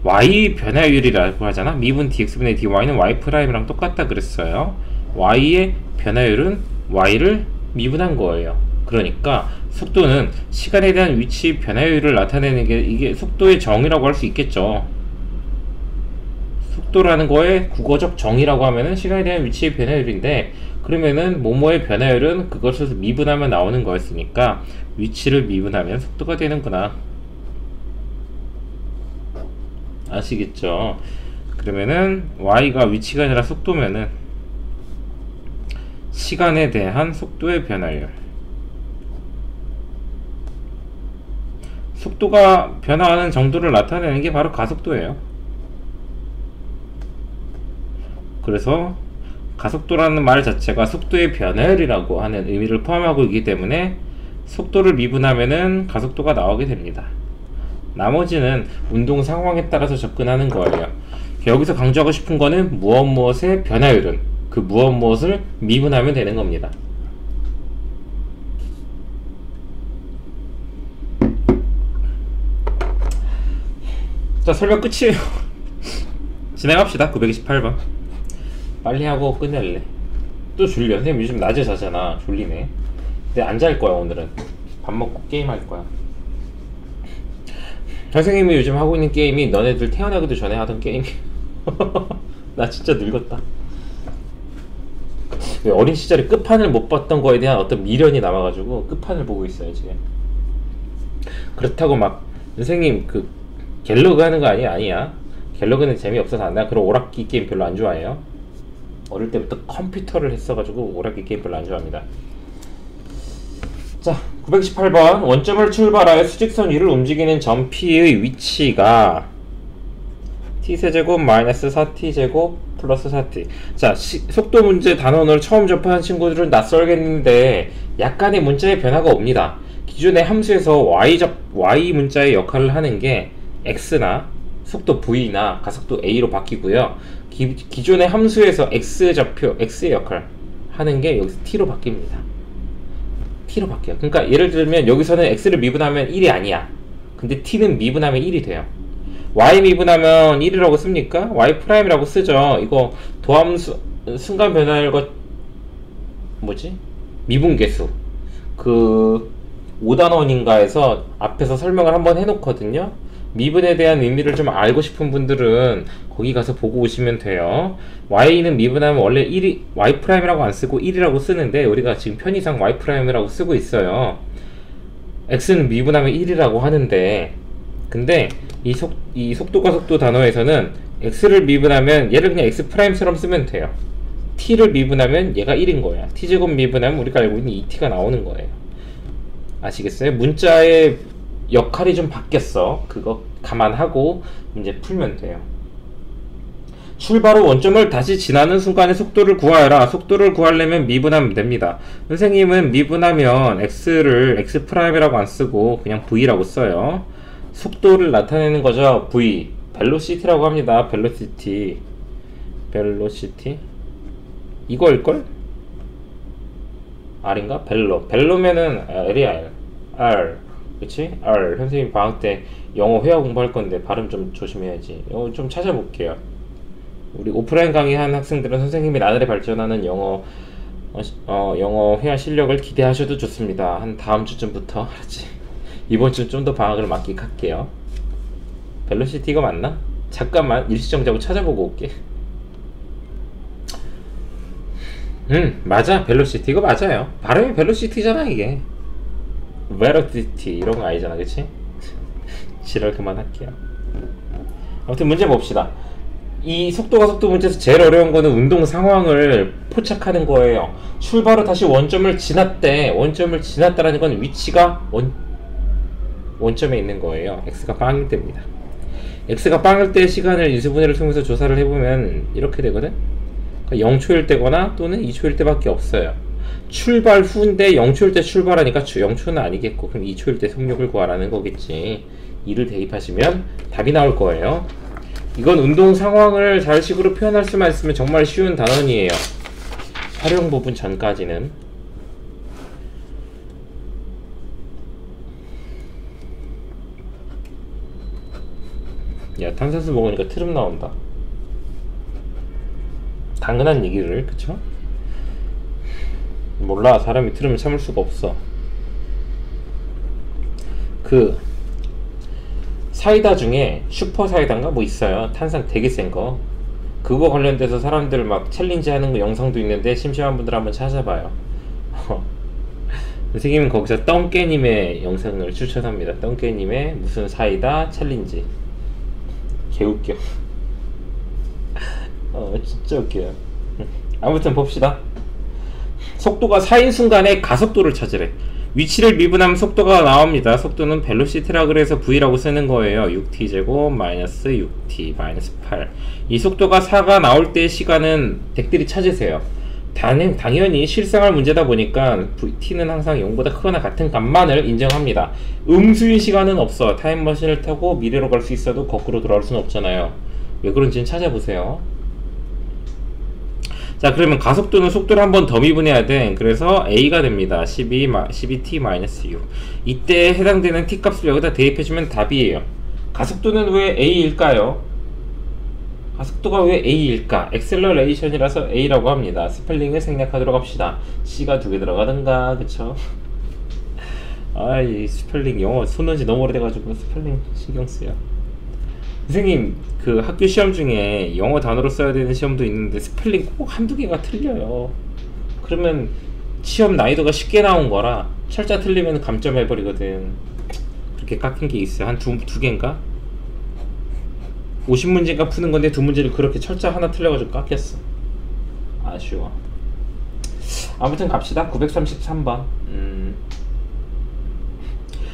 S1: y 변화율이라고 하잖아. 미분 dx분의 dy는 y'랑 똑같다 그랬어요. y의 변화율은 y를 미분한 거예요. 그러니까 속도는 시간에 대한 위치 변화율을 나타내는 게 이게 속도의 정의라고 할 수 있겠죠. 속도라는 거에 국어적 정의라고 하면은 시간에 대한 위치의 변화율인데, 그러면은 뭐뭐의 변화율은 그것을 미분하면 나오는 거였으니까 위치를 미분하면 속도가 되는구나. 아시겠죠? 그러면은 y가 위치가 아니라 속도면은 시간에 대한 속도의 변화율. 속도가 변화하는 정도를 나타내는 게 바로 가속도예요. 그래서 가속도라는 말 자체가 속도의 변화율이라고 하는 의미를 포함하고 있기 때문에 속도를 미분하면은 가속도가 나오게 됩니다. 나머지는 운동 상황에 따라서 접근하는 거예요. 여기서 강조하고 싶은 거는 무엇 무엇의 변화율은 그 무엇 무엇을 미분하면 되는 겁니다. 자, 설명 끝이에요. 진행합시다. 928번 빨리 하고 끝낼래. 또 졸려. 선생님 요즘 낮에 자잖아. 졸리네. 근데 안 잘 거야. 오늘은 밥 먹고 게임 할 거야. 선생님이 요즘 하고 있는 게임이 너네들 태어나기도 전에 하던 게임이야. 나 진짜 늙었다. 어린 시절에 끝판을 못 봤던 거에 대한 어떤 미련이 남아가지고 끝판을 보고 있어요 지금. 그렇다고 막 선생님 그 갤러그 하는 거 아니야. 갤러그는 재미없어서 안 나. 그런 오락기 게임 별로 안 좋아해요. 어릴 때부터 컴퓨터를 했어가지고 오락기 게임 별로 안 좋아합니다. 자, 918번 원점을 출발하여 수직선 위를 움직이는 점 P의 위치가 t세제곱 마이너스 4t제곱 플러스 4t. 자, 속도 문제 단원을 처음 접하는 친구들은 낯설겠는데 약간의 문자의 변화가 옵니다. 기존의 함수에서 y 문자의 역할을 하는 게 x나 속도 v나 가속도 a로 바뀌고요. 기존의 함수에서 x좌표 x의 역할 하는 게 여기서 t로 바뀝니다. t로 바뀌어요. 그러니까 예를 들면 여기서는 x를 미분하면 1이 아니야. 근데 t는 미분하면 1이 돼요. y 미분하면 1이라고 씁니까? y 프라임이라고 쓰죠. 이거 도함수 순간 변화율과 뭐지? 미분계수 그 5단원인가에서 앞에서 설명을 한번 해놓거든요. 미분에 대한 의미를 좀 알고 싶은 분들은 거기 가서 보고 오시면 돼요. y는 미분하면 원래 1이 y 프라임이라고 안 쓰고 1이라고 쓰는데 우리가 지금 편의상 y 프라임이라고 쓰고 있어요. x는 미분하면 1이라고 하는데 근데 이 속도가 속도 단어에서는 x를 미분하면 얘를 그냥 x 프라임처럼 쓰면 돼요. t를 미분하면 얘가 1인 거야. t제곱 미분하면 우리가 알고 있는 2t가 나오는 거예요. 아시겠어요? 문자의 역할이 좀 바뀌었어. 그거 감안하고 문제 풀면 돼요. 출발 후 원점을 다시 지나는 순간의 속도를 구하여라. 속도를 구하려면 미분하면 됩니다. 선생님은 미분하면 x를 x 프라임이라고 안 쓰고 그냥 v라고 써요. 속도를 나타내는 거죠. v 벨로시티라고 합니다. 벨로시티 이거일걸? r인가? 벨로면은 L이야. R 그치? R 선생님 방학 때 영어 회화 공부할 건데 발음 좀 조심해야지. 이거 좀 찾아볼게요. 우리 오프라인 강의한 학생들은 선생님이 나날이 발전하는 영어 회화 실력을 기대하셔도 좋습니다. 한 다음 주쯤부터 알았지? 이번 주는 좀 더 방학을 만끽할게요. 벨로시티 이거 맞나? 잠깐만 일시정지하고 찾아보고 올게. 맞아. 벨로시티 이거 맞아요. 발음이 벨로시티잖아 이게. 베로시티 이런 거 아니잖아 그치? 지랄 그만할게요. 아무튼 문제 봅시다. 이 속도가 속도 문제에서 제일 어려운 거는 운동 상황을 포착하는 거예요. 출발 후 다시 원점을 지났대. 원점을 지났다라는 건 위치가 원점에 있는 거예요. x가 빵일 때입니다. x가 빵일 때의 시간을 인수분해를 통해서 조사를 해보면 이렇게 되거든. 그러니까 0초일 때거나 또는 2초일 때밖에 없어요. 출발 후인데 0초일 때 출발하니까 0초는 아니겠고 그럼 2초일 때 속력을 구하라는 거겠지. 2를 대입하시면 답이 나올 거예요. 이건 운동 상황을 자유식으로 표현할 수만 있으면 정말 쉬운 단원이에요. 활용 부분 전까지는. 야, 탄산수 먹으니까 트름 나온다. 당근한 얘기를, 그쵸? 몰라, 사람이 트름을 참을 수가 없어. 그 사이다 중에 슈퍼 사이다인가 뭐 있어요. 탄산 되게 센 거. 그거 관련돼서 사람들 막 챌린지 하는 거 영상도 있는데 심심한 분들 한번 찾아봐요. 선생님은 거기서 떵깨님의 영상을 추천합니다. 떵깨님의 무슨 사이다 챌린지. 개웃겨. 진짜 웃겨요. 아무튼 봅시다. 속도가 4인 순간에 가속도를 찾으래. 위치를 미분하면 속도가 나옵니다. 속도는 벨로시티라 그래서 V라고 쓰는 거예요. 6t제곱 마이너스 6t 마이너스 8. 이 속도가 4가 나올 때의 시간은 덱들이 찾으세요. 당연히 실생활 문제다 보니까 t는 항상 0보다 크거나 같은 값만을 인정합니다. 음수인 시간은 없어. 타임머신을 타고 미래로 갈 수 있어도 거꾸로 돌아올 수는 없잖아요. 왜 그런지는 찾아보세요. 자, 그러면 가속도는 속도를 한 번 더 미분해야 돼. 그래서 a가 됩니다. 12t-6. 이때 해당되는 t 값을 여기다 대입해주면 답이에요. 가속도는 왜 a일까요? 가속도가 왜 a일까? 엑셀러레이션이라서 a라고 합니다. 스펠링을 생략하도록 합시다. c가 2개 들어가든가, 그쵸? 이 스펠링 영어 손은 지 너무 오래돼가지고 스펠링 신경 쓰여. 선생님, 그 학교 시험 중에 영어 단어로 써야 되는 시험도 있는데 스펠링 꼭 한두 개가 틀려요. 그러면 시험 난이도가 쉽게 나온 거라 철자 틀리면 감점 해버리거든. 그렇게 깎인 게 있어요. 한 두 개인가? 50문제인가 푸는 건데 2문제를 그렇게 철자 하나 틀려가지고 깎였어. 아쉬워. 아무튼 갑시다. 933번.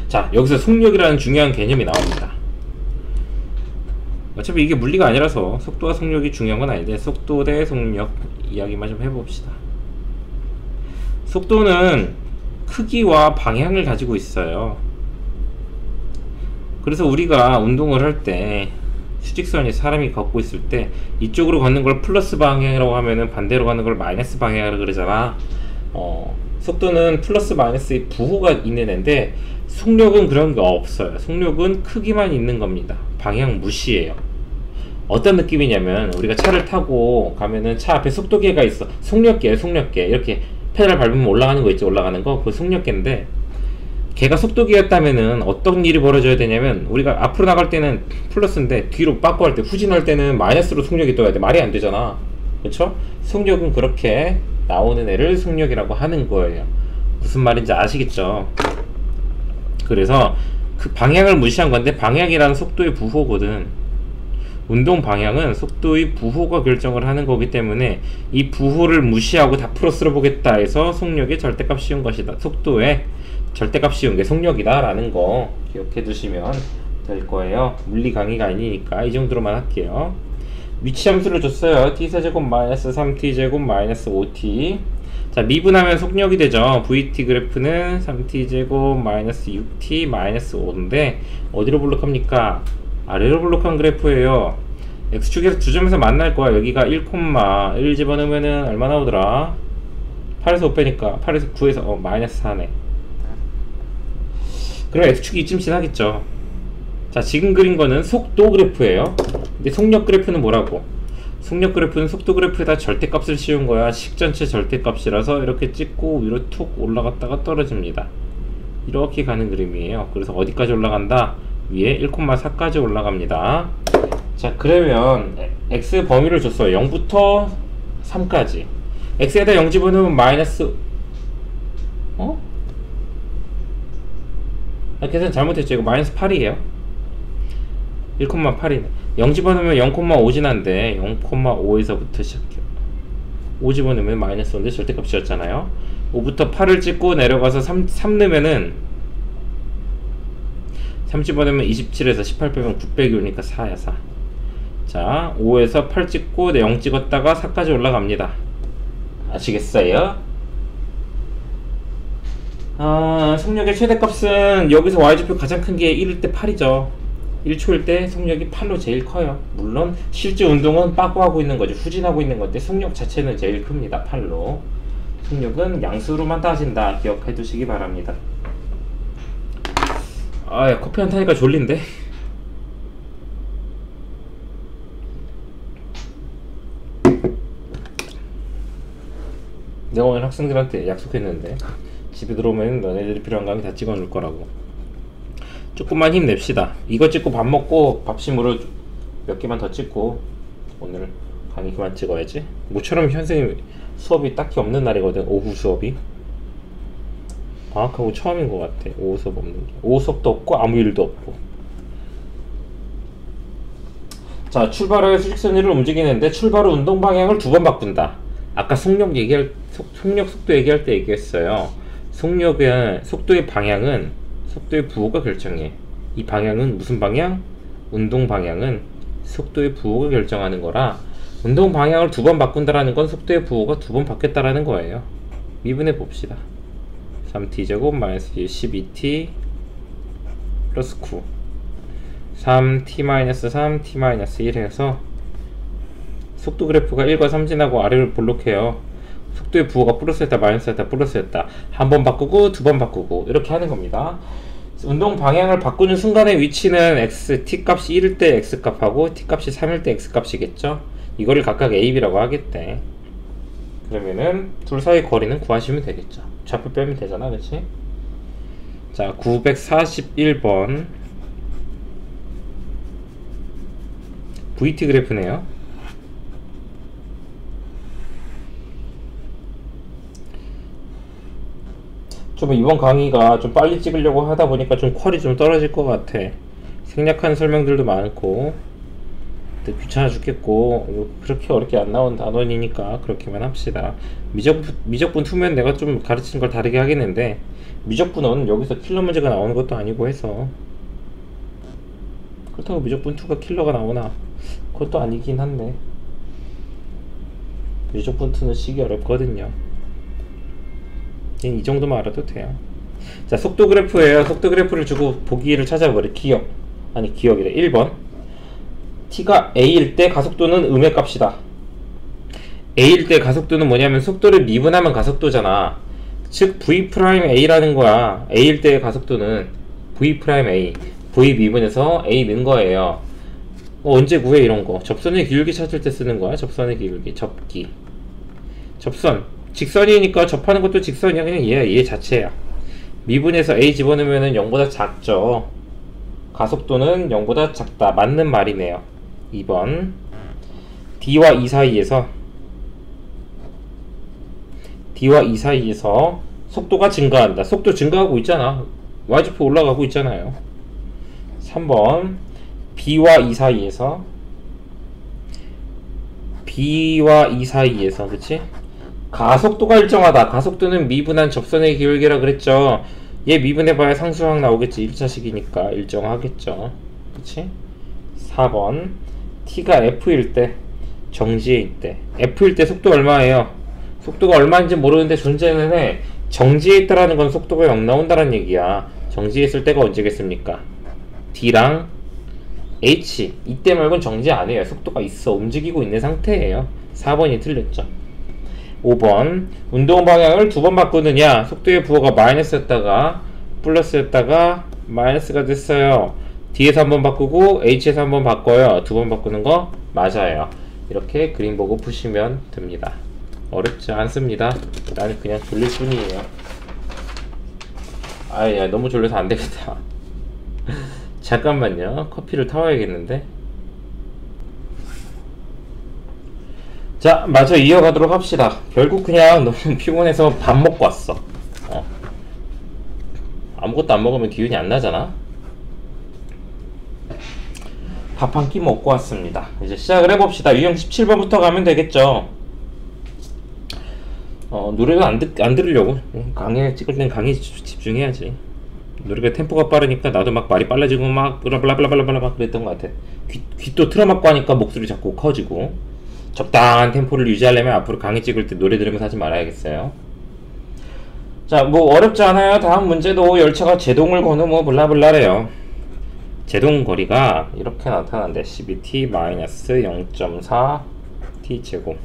S1: 자, 여기서 속력이라는 중요한 개념이 나옵니다. 어차피 이게 물리가 아니라서 속도와 속력이 중요한 건 아닌데 속도 대 속력 이야기만 좀 해봅시다. 속도는 크기와 방향을 가지고 있어요. 그래서 우리가 운동을 할 때 수직선이 사람이 걷고 있을 때 이쪽으로 걷는 걸 플러스 방향이라고 하면은 반대로 가는 걸 마이너스 방향이라고 그러잖아. 속도는 플러스 마이너스의 부호가 있는 애인데 속력은 그런 거 없어요. 속력은 크기만 있는 겁니다. 방향 무시해요. 어떤 느낌이냐면 우리가 차를 타고 가면은 차 앞에 속도계가 있어. 속력계 이렇게 페달을 밟으면 올라가는 거 있죠. 올라가는 거 그 속력계인데 걔가 속도계였다면은 어떤 일이 벌어져야 되냐면 우리가 앞으로 나갈 때는 플러스인데 뒤로 빠꾸할 때 후진할 때는 마이너스로 속력이 떠야 돼. 말이 안 되잖아. 그쵸? 속력은 그렇게 나오는 애를 속력이라고 하는 거예요. 무슨 말인지 아시겠죠? 그래서 그 방향을 무시한 건데 방향이라는 속도의 부호거든. 운동 방향은 속도의 부호가 결정을 하는 거기 때문에 이 부호를 무시하고 다 플러스로 보겠다 해서 속력의 절대값 씌운 것이다. 속도의 절대값 씌운 게 속력이다 라는 거 기억해 두시면 될 거예요. 물리 강의가 아니니까 이 정도로만 할게요. 위치 함수를 줬어요. t세제곱 마이너스 3t제곱 마이너스 5t. 자, 미분하면 속력이 되죠. vt 그래프는 3t제곱 마이너스 6t 마이너스 5인데 어디로 블록합니까? 아래로 블록한 그래프예요. x축에서 두 점에서 만날 거야. 여기가 1,1 집어넣으면은 얼마 나오더라? 8에서 5 빼니까 8에서 9에서 마이너스 4네. 그럼 x축이 이쯤 지나겠죠. 자, 지금 그린 거는 속도 그래프예요. 근데 속력 그래프는 뭐라고? 속력 그래프는 속도 그래프에다 절대값을 씌운 거야. 식전체 절대값이라서 이렇게 찍고 위로 툭 올라갔다가 떨어집니다. 이렇게 가는 그림이에요. 그래서 어디까지 올라간다? 위에 1,4까지 올라갑니다. 자, 그러면 x 범위를 줬어요. 0부터 3까지. x에다 0 집어넣으면 마이너스 계산 잘못했죠. 이거 마이너스 8이에요. 1,8이네. 0 집어넣으면 0,5 지난데 0,5에서부터 시작해요. 5 집어넣으면 마이너스 5인데 절대값이었잖아요. 5부터 8을 찍고 내려가서 3 넣으면은 3 집어넣으면 27에서 18 빼면 9 빼기 오니까 4야 4. 자, 5에서 8 찍고 0 찍었다가 4까지 올라갑니다. 아시겠어요? 속력의 최대값은 여기서 y좌표 가장 큰 게 1일 때 8이죠. 1초일 때 속력이 8로 제일 커요. 물론 실제 운동은 빠꾸하고 있는 거죠. 후진하고 있는 건데 속력 자체는 제일 큽니다. 8로. 속력은 양수로만 따진다. 기억해 두시기 바랍니다. 야, 커피 한 타니까 졸린데? 내가 오늘 학생들한테 약속했는데 집에 들어오면 너네들이 필요한 강의 다 찍어놓을 거라고. 조금만 힘냅시다. 이거 찍고 밥 먹고 밥심으로 몇 개만 더 찍고 오늘 강의 그만 찍어야지. 모처럼 선생님 수업이 딱히 없는 날이거든. 오후 수업이 방학하고 처음인 것 같아. 오후 수업 없는 게. 오후 수업도 없고 아무 일도 없고. 자, 출발하여 수직선 위를 움직이는데 출발 후 운동 방향을 두 번 바꾼다. 아까 속력 속도 얘기할 때 얘기했어요. 속도의 방향은 속도의 부호가 결정해. 이 방향은 무슨 방향? 운동 방향은 속도의 부호가 결정하는 거라, 운동 방향을 두 번 바꾼다라는 건 속도의 부호가 두 번 바뀌었다라는 거예요. 미분해 봅시다. 3t제곱 마이너스 12t 플러스 9, 3t 마이너스 3, t 마이너스 1 해서 속도 그래프가 1과 3 지나고 아래를 볼록해요. 속도의 부호가 플러스였다 마이너스였다 플러스였다, 한 번 바꾸고 두 번 바꾸고 이렇게 하는 겁니다. 운동 방향을 바꾸는 순간의 위치는 x, t값이 1일 때 x값하고 t값이 3일 때 x값이겠죠. 이거를 각각 a, b라고 하겠대. 그러면은 둘 사이 거리는 구하시면 되겠죠. 좌표 빼면 되잖아, 그치? 자, 941번 VT 그래프네요. 좀 이번 강의가 좀 빨리 찍으려고 하다 보니까 좀 퀄이 좀 떨어질 것 같아. 생략한 설명들도 많고 귀찮아 죽겠고, 그렇게 어렵게 안 나온 단원이니까 그렇게만 합시다. 미적분 투면 내가 좀 가르치는 걸 다르게 하겠는데, 미적분은 여기서 킬러 문제가 나오는 것도 아니고 해서, 그렇다고 미적분 2가 킬러가 나오나? 그것도 아니긴 한데, 미적분 2는 시기 어렵거든요. 이 정도만 알아도 돼요. 자, 속도 그래프예요. 속도 그래프를 주고 보기를 찾아버려. 기억이래. 1번. t가 a일 때 가속도는 음의 값이다. a일 때 가속도는 뭐냐면 속도를 미분하면 가속도잖아. 즉 v'a라는 거야. a일 때의 가속도는 v'a, v 미분해서 a 는 거예요. 언제 구해 이런 거? 접선의 기울기 찾을 때 쓰는 거야. 접선의 기울기, 접선 직선이니까 접하는 것도 직선이야. 그냥 얘 자체야. 미분해서 a 집어넣으면 0보다 작죠. 가속도는 0보다 작다. 맞는 말이네요. 2번. D와 E 사이에서 속도가 증가한다. 속도 증가하고 있잖아. y좌표 올라가고 있잖아요. 3번. B와 E 사이에서 그치? 가속도가 일정하다. 가속도는 미분한 접선의 기울기라 그랬죠. 얘 미분해봐야 상수항 나오겠지. 1차식이니까 일정하겠죠. 그치? 4번. t가 f일 때, 정지해일 때. f일 때 속도 얼마예요? 속도가 얼마인지 모르는데 존재는 해. 정지해 있다라는 건 속도가 0 나온다는 얘기야. 정지했을 때가 언제겠습니까? d랑 h. 이때 말고는 정지 안 해요. 속도가 있어. 움직이고 있는 상태예요. 4번이 틀렸죠. 5번. 운동 방향을 두 번 바꾸느냐? 속도의 부호가 마이너스였다가 플러스였다가 마이너스가 됐어요. D에서 한 번 바꾸고 H에서 한 번 바꿔요. 두 번 바꾸는 거 맞아요. 이렇게 그림 보고 푸시면 됩니다. 어렵지 않습니다. 나는 그냥 졸릴 뿐이에요. 아야, 너무 졸려서 안 되겠다. 잠깐만요. 커피를 타와야겠는데. 자, 마저 이어가도록 합시다. 결국 그냥 너무 피곤해서 밥 먹고 왔어. 아무것도 안 먹으면 기운이 안 나잖아. 밥 한 끼 먹고 왔습니다. 이제 시작을 해봅시다. 유형 17번부터 가면 되겠죠. 노래도 안 들으려고. 강의 찍을 땐 강의 집중해야지. 노래가 템포가 빠르니까 나도 막 말이 빨라지고 막 블라블라블라블라 막 그랬던 것 같아. 귀 또 틀어막고 하니까 목소리 자꾸 커지고. 적당한 템포를 유지하려면 앞으로 강의 찍을 때 노래 들으면서 하지 말아야겠어요. 자, 뭐 어렵지 않아요. 다음 문제도 열차가 제동을 거는 뭐 블라블라래요. 제동 거리가 이렇게 나타난대. 12t-0.4t 제곱.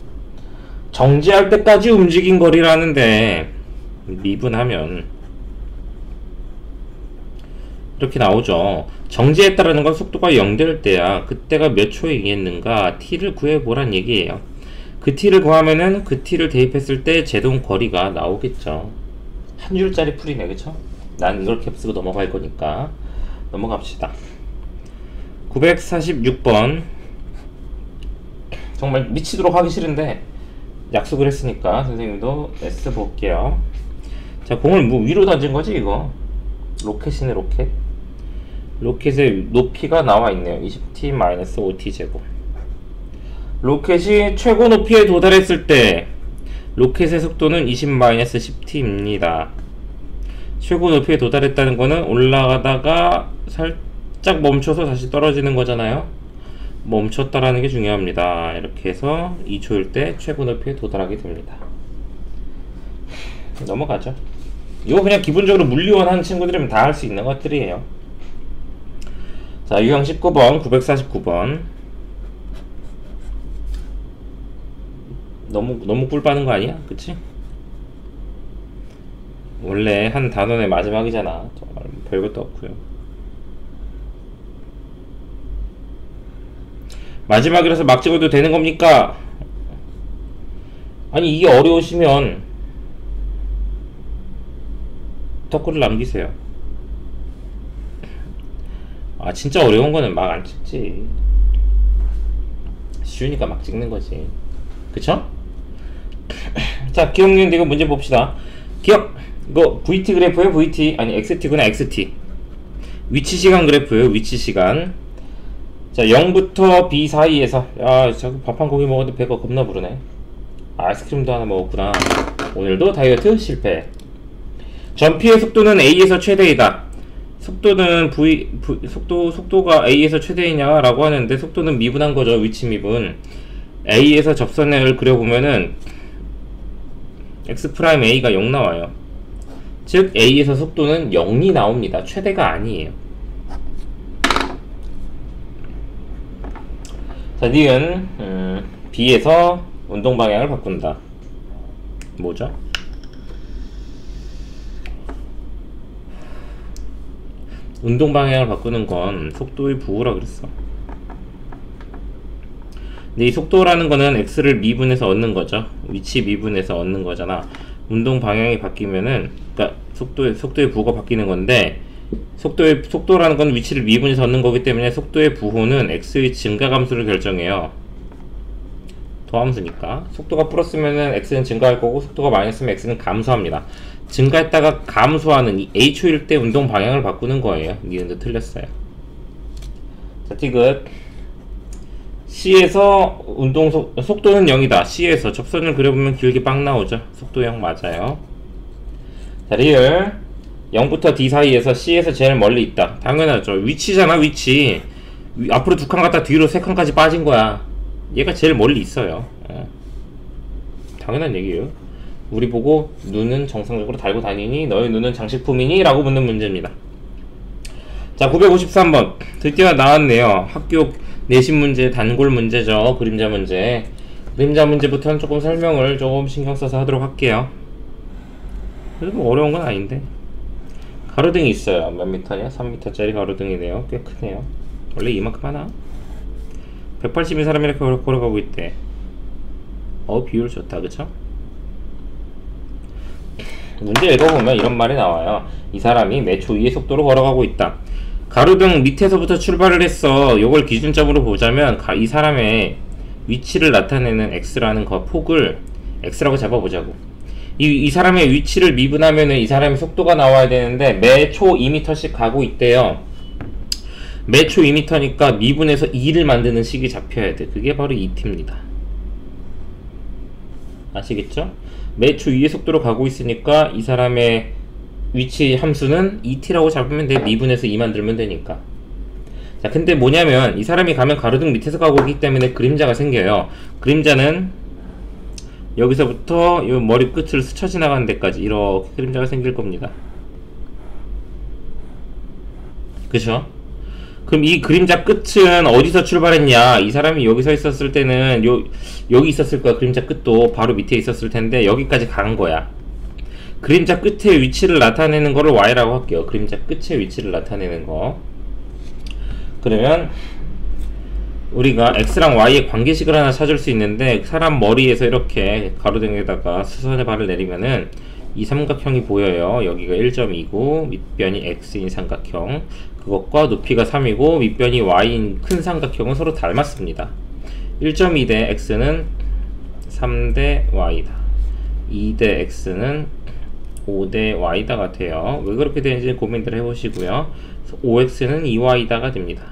S1: 정지할 때까지 움직인 거리라는데 미분하면 이렇게 나오죠. 정지했다라는 건 속도가 0 될 때야. 그때가 몇 초에 의했는가? t를 구해보란 얘기예요. 그 t를 구하면은 그 t를 대입했을 때 제동 거리가 나오겠죠. 한 줄짜리 풀이네, 그쵸? 난 이걸 캡 쓰고 넘어갈 거니까 넘어갑시다. 946번. 정말 미치도록 하기 싫은데 약속을 했으니까 선생님도 S 볼게요. 자, 공을 뭐 위로 던진 거지 이거? 로켓이네, 로켓. 로켓의 높이가 나와 있네요. 20t-5t 제곱. 로켓이 최고 높이에 도달했을 때 로켓의 속도는 20-10t입니다. 최고 높이에 도달했다는 거는 올라가다가 살짝 멈춰서 다시 떨어지는 거잖아요. 멈췄다라는 게 중요합니다. 이렇게 해서 2초일 때 최고 높이에 도달하게 됩니다. 넘어가죠. 이거 그냥 기본적으로 물리원 하는 친구들이면 다 할 수 있는 것들이에요. 자, 유형 19번, 949번. 너무 꿀 빠는 거 아니야? 그치? 원래 한 단원의 마지막이잖아. 정말 별것도 없고요. 마지막이라서 막 찍어도 되는 겁니까? 아니, 이게 어려우시면 댓글을 남기세요. 아, 진짜 어려운 거는 막 안 찍지. 쉬우니까 막 찍는 거지. 그쵸? 자, 기억력인데 이거 문제 봅시다. 기억! 이거 VT 그래프예요? VT? 아니, XT구나, XT. 위치 시간 그래프예요, 위치 시간. 자, 0부터 B 사이에서. 야, 자꾸 밥 한 고기 먹었는데 배가 겁나 부르네. 아이스크림도 하나 먹었구나. 오늘도 다이어트 실패. 전피의 속도는 A에서 최대이다. 속도는 속도가 A에서 최대이냐 라고 하는데, 속도는 미분한 거죠. 위치 미분. A에서 접선을 그려보면은 X'A가 0 나와요. 즉 A에서 속도는 0이 나옵니다. 최대가 아니에요. 자, 니은 B에서 운동 방향을 바꾼다. 뭐죠? 운동 방향을 바꾸는 건 속도의 부호라 그랬어. 근데 이 속도라는 거는 X를 미분해서 얻는 거죠. 위치 미분해서 얻는 거잖아. 운동 방향이 바뀌면은, 그러니까 속도의 부호가 바뀌는 건데, 속도라는 건 위치를 미분해서 얻는 거기 때문에 속도의 부호는 X의 증가함수를 결정해요. 더함수니까. 속도가 플러스면은 X는 증가할 거고, 속도가 마이너스면 X는 감소합니다. 증가했다가 감소하는 이 H일 때 운동 방향을 바꾸는 거예요. 니은도 틀렸어요. 자, 티귿. C에서 속도는 0이다. C에서 접선을 그려보면 길게 빵 나오죠. 속도 0 맞아요. 자, 리을. 0부터 D 사이에서 C에서 제일 멀리 있다. 당연하죠. 위치잖아, 위치. 앞으로 2칸 갔다 뒤로 3칸까지 빠진 거야. 얘가 제일 멀리 있어요. 당연한 얘기예요. 우리 보고 눈은 정상적으로 달고 다니니 너의 눈은 장식품이니? 라고 묻는 문제입니다. 자, 953번 드디어 나왔네요. 학교 내신 문제, 단골 문제죠. 그림자 문제. 그림자 문제부터는 조금 설명을 조금 신경 써서 하도록 할게요. 그래도 뭐 어려운 건 아닌데. 가로등이 있어요. 몇 미터냐? 3m짜리 가로등이네요. 꽤 크네요. 원래 이만큼 하나? 180인 사람이 이렇게 걸어가고 있대. 비율 좋다, 그쵸? 문제 읽어보면 이런 말이 나와요. 이 사람이 몇 초 2의 속도로 걸어가고 있다. 가로등 밑에서부터 출발을 했어. 요걸 기준점으로 보자면 이 사람의 위치를 나타내는 X라는 거 폭을 X라고 잡아보자고. 이 사람의 위치를 미분하면은 이 사람의 속도가 나와야 되는데 매 초 2m씩 가고 있대요. 매 초 2m니까 미분해서 2를 만드는 식이 잡혀야 돼. 그게 바로 2t입니다. 아시겠죠? 매 초 2의 속도로 가고 있으니까 이 사람의 위치 함수는 2t라고 잡으면 돼. 미분해서 2 만들면 되니까. 자, 근데 뭐냐면 이 사람이 가면 가로등 밑에서 가고 있기 때문에 그림자가 생겨요. 그림자는 여기서부터 이 머리 끝을 스쳐 지나가는 데까지 이렇게 그림자가 생길 겁니다. 그쵸? 그럼 이 그림자 끝은 어디서 출발했냐? 이 사람이 여기 서 있었을 때는 여기 있었을 거야. 그림자 끝도 바로 밑에 있었을 텐데 여기까지 간 거야. 그림자 끝의 위치를 나타내는 거를 Y라고 할게요. 그림자 끝의 위치를 나타내는 거. 그러면 우리가 X랑 Y의 관계식을 하나 찾을 수 있는데, 사람 머리에서 이렇게 가로등에다가 수선의 발을 내리면은 이 삼각형이 보여요. 여기가 1.2고 밑변이 X인 삼각형, 그것과 높이가 3이고 밑변이 Y인 큰 삼각형은 서로 닮았습니다. 1.2 대 X는 3 대 Y다. 2 대 X는 5 대 Y다가 돼요. 왜 그렇게 되는지 고민들 해보시고요. 5X는 2Y다가 됩니다.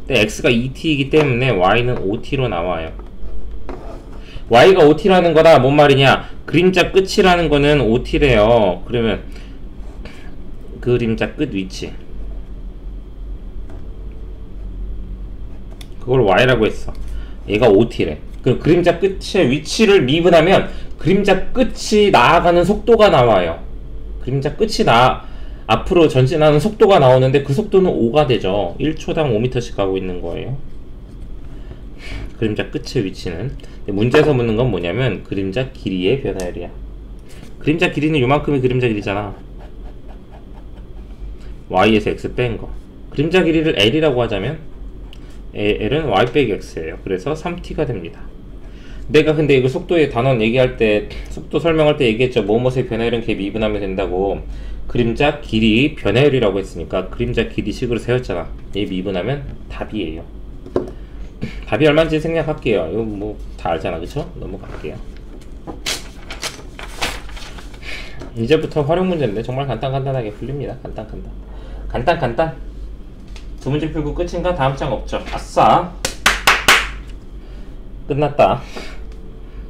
S1: 근데 X가 2T이기 때문에 Y는 5T로 나와요. y가 OT라는 거다. 뭔 말이냐? 그림자 끝이라는 거는 OT래요. 그러면 그림자 끝 위치, 그걸 y라고 했어. 얘가 OT래. 그럼 그림자 끝의 위치를 미분하면 그림자 끝이 나아가는 속도가 나와요. 그림자 끝이 앞으로 전진하는 속도가 나오는데 그 속도는 5가 되죠. 1초당 5m씩 가고 있는 거예요. 그림자 끝의 위치는. 문제에서 묻는 건 뭐냐면 그림자 길이의 변화율이야. 그림자 길이는 요만큼이 그림자 길이잖아. y에서 x 뺀 거. 그림자 길이를 l이라고 하자면 l은 y 빼기 x예요. 그래서 3t가 됩니다. 내가 근데 이거 속도의 단원 얘기할 때, 속도 설명할 때 얘기했죠. 뭐뭐의 변화율은 걔 미분하면 된다고. 그림자 길이 변화율이라고 했으니까 그림자 길이 식으로 세웠잖아. 얘 미분하면 답이에요. 답이 얼마인지 생략할게요. 이거 뭐 다 알잖아, 그쵸? 넘어갈게요. 이제부터 활용 문제인데 정말 간단하게 풀립니다. 간단. 두 문제 풀고 끝인가? 다음 장 없죠? 아싸! 끝났다.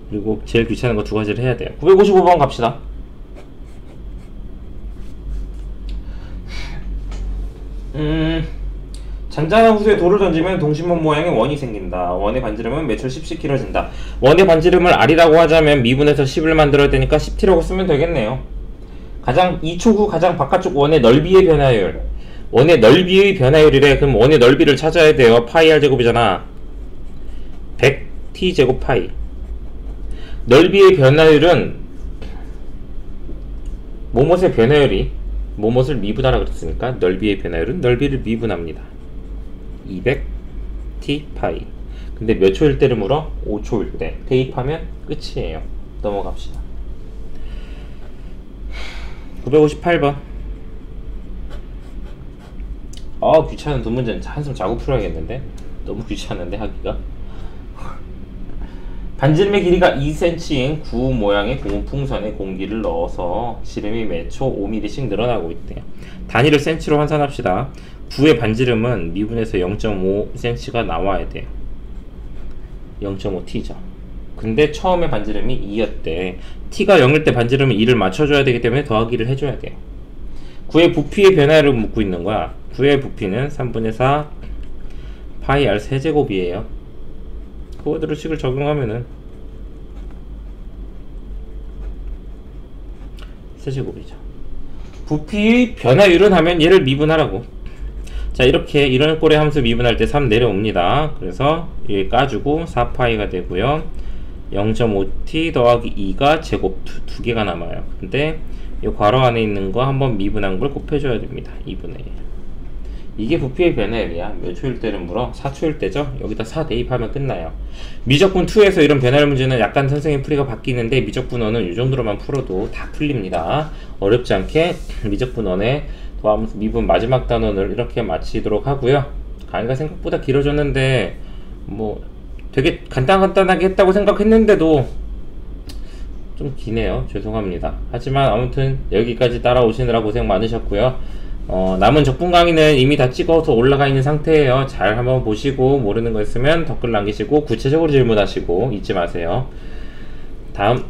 S1: 그리고 제일 귀찮은 거 두 가지를 해야 돼요. 955번 갑시다. 잔잔한 호수에 돌을 던지면 동심원 모양의 원이 생긴다. 원의 반지름은 매초 10씩 길어진다. 원의 반지름을 R이라고 하자면 미분해서 10을 만들어야 되니까 10t라고 쓰면 되겠네요. 가장 2초 후 가장 바깥쪽 원의 넓이의 변화율. 원의 넓이의 변화율이래. 그럼 원의 넓이를 찾아야 돼요. 파이 R 제곱이잖아. 100t 제곱 파이. 넓이의 변화율은 뭐뭇의 변화율이 뭐뭇을 미분하라 그랬으니까 넓이의 변화율은 넓이를 미분합니다. 200t 파이. 근데 몇 초일 때를 물어? 5초일 때. 대입하면 끝이에요. 넘어갑시다. 958번. 귀찮은 두 문제는 한숨 자고 풀어야겠는데? 너무 귀찮은데 하기가? 반지름의 길이가 2cm인 구 모양의 고무풍선에 공기를 넣어서 지름이 매초 5mm씩 늘어나고 있대요. 단위를 cm로 환산합시다. 구의 반지름은 미분해서 0.5cm가 나와야 돼요. 0.5t죠. 근데 처음에 반지름이 2였대. t가 0일 때 반지름은 2를 맞춰줘야 되기 때문에 더하기를 해줘야 돼요. 구의 부피의 변화를 묻고 있는 거야. 구의 부피는 3분의 4 파이 r 세제곱이에요. 그거대로 식을 적용하면은 세제곱이죠. 부피의 변화율은 하면 얘를 미분하라고. 자, 이렇게 이런 꼴의 함수 미분할 때 3 내려옵니다. 그래서 얘 까주고 4파이가 되고요. 0.5t 더하기 2가 제곱 두 개가 남아요. 근데 이 괄호 안에 있는 거 한번 미분한 걸 곱해줘야 됩니다. 2분의 1. 이게 부피의 변화율이야. 몇 초일 때는 물어? 4초일 때죠? 여기다 4 대입하면 끝나요. 미적분 2에서 이런 변화율 문제는 약간 선생님 풀이가 바뀌는데 미적분 1은 이 정도로만 풀어도 다 풀립니다. 어렵지 않게 미적분 1에 더하면서 미분 마지막 단원을 이렇게 마치도록 하고요. 강의가 생각보다 길어졌는데 뭐 되게 간단하게 했다고 생각했는데도 좀 기네요. 죄송합니다. 하지만 아무튼 여기까지 따라오시느라 고생 많으셨고요. 남은 적분 강의는 이미 다 찍어서 올라가 있는 상태예요. 잘 한번 보시고 모르는 거 있으면 댓글 남기시고 구체적으로 질문하시고 잊지 마세요. 다음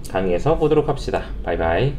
S1: 강의에서 보도록 합시다. 바이바이.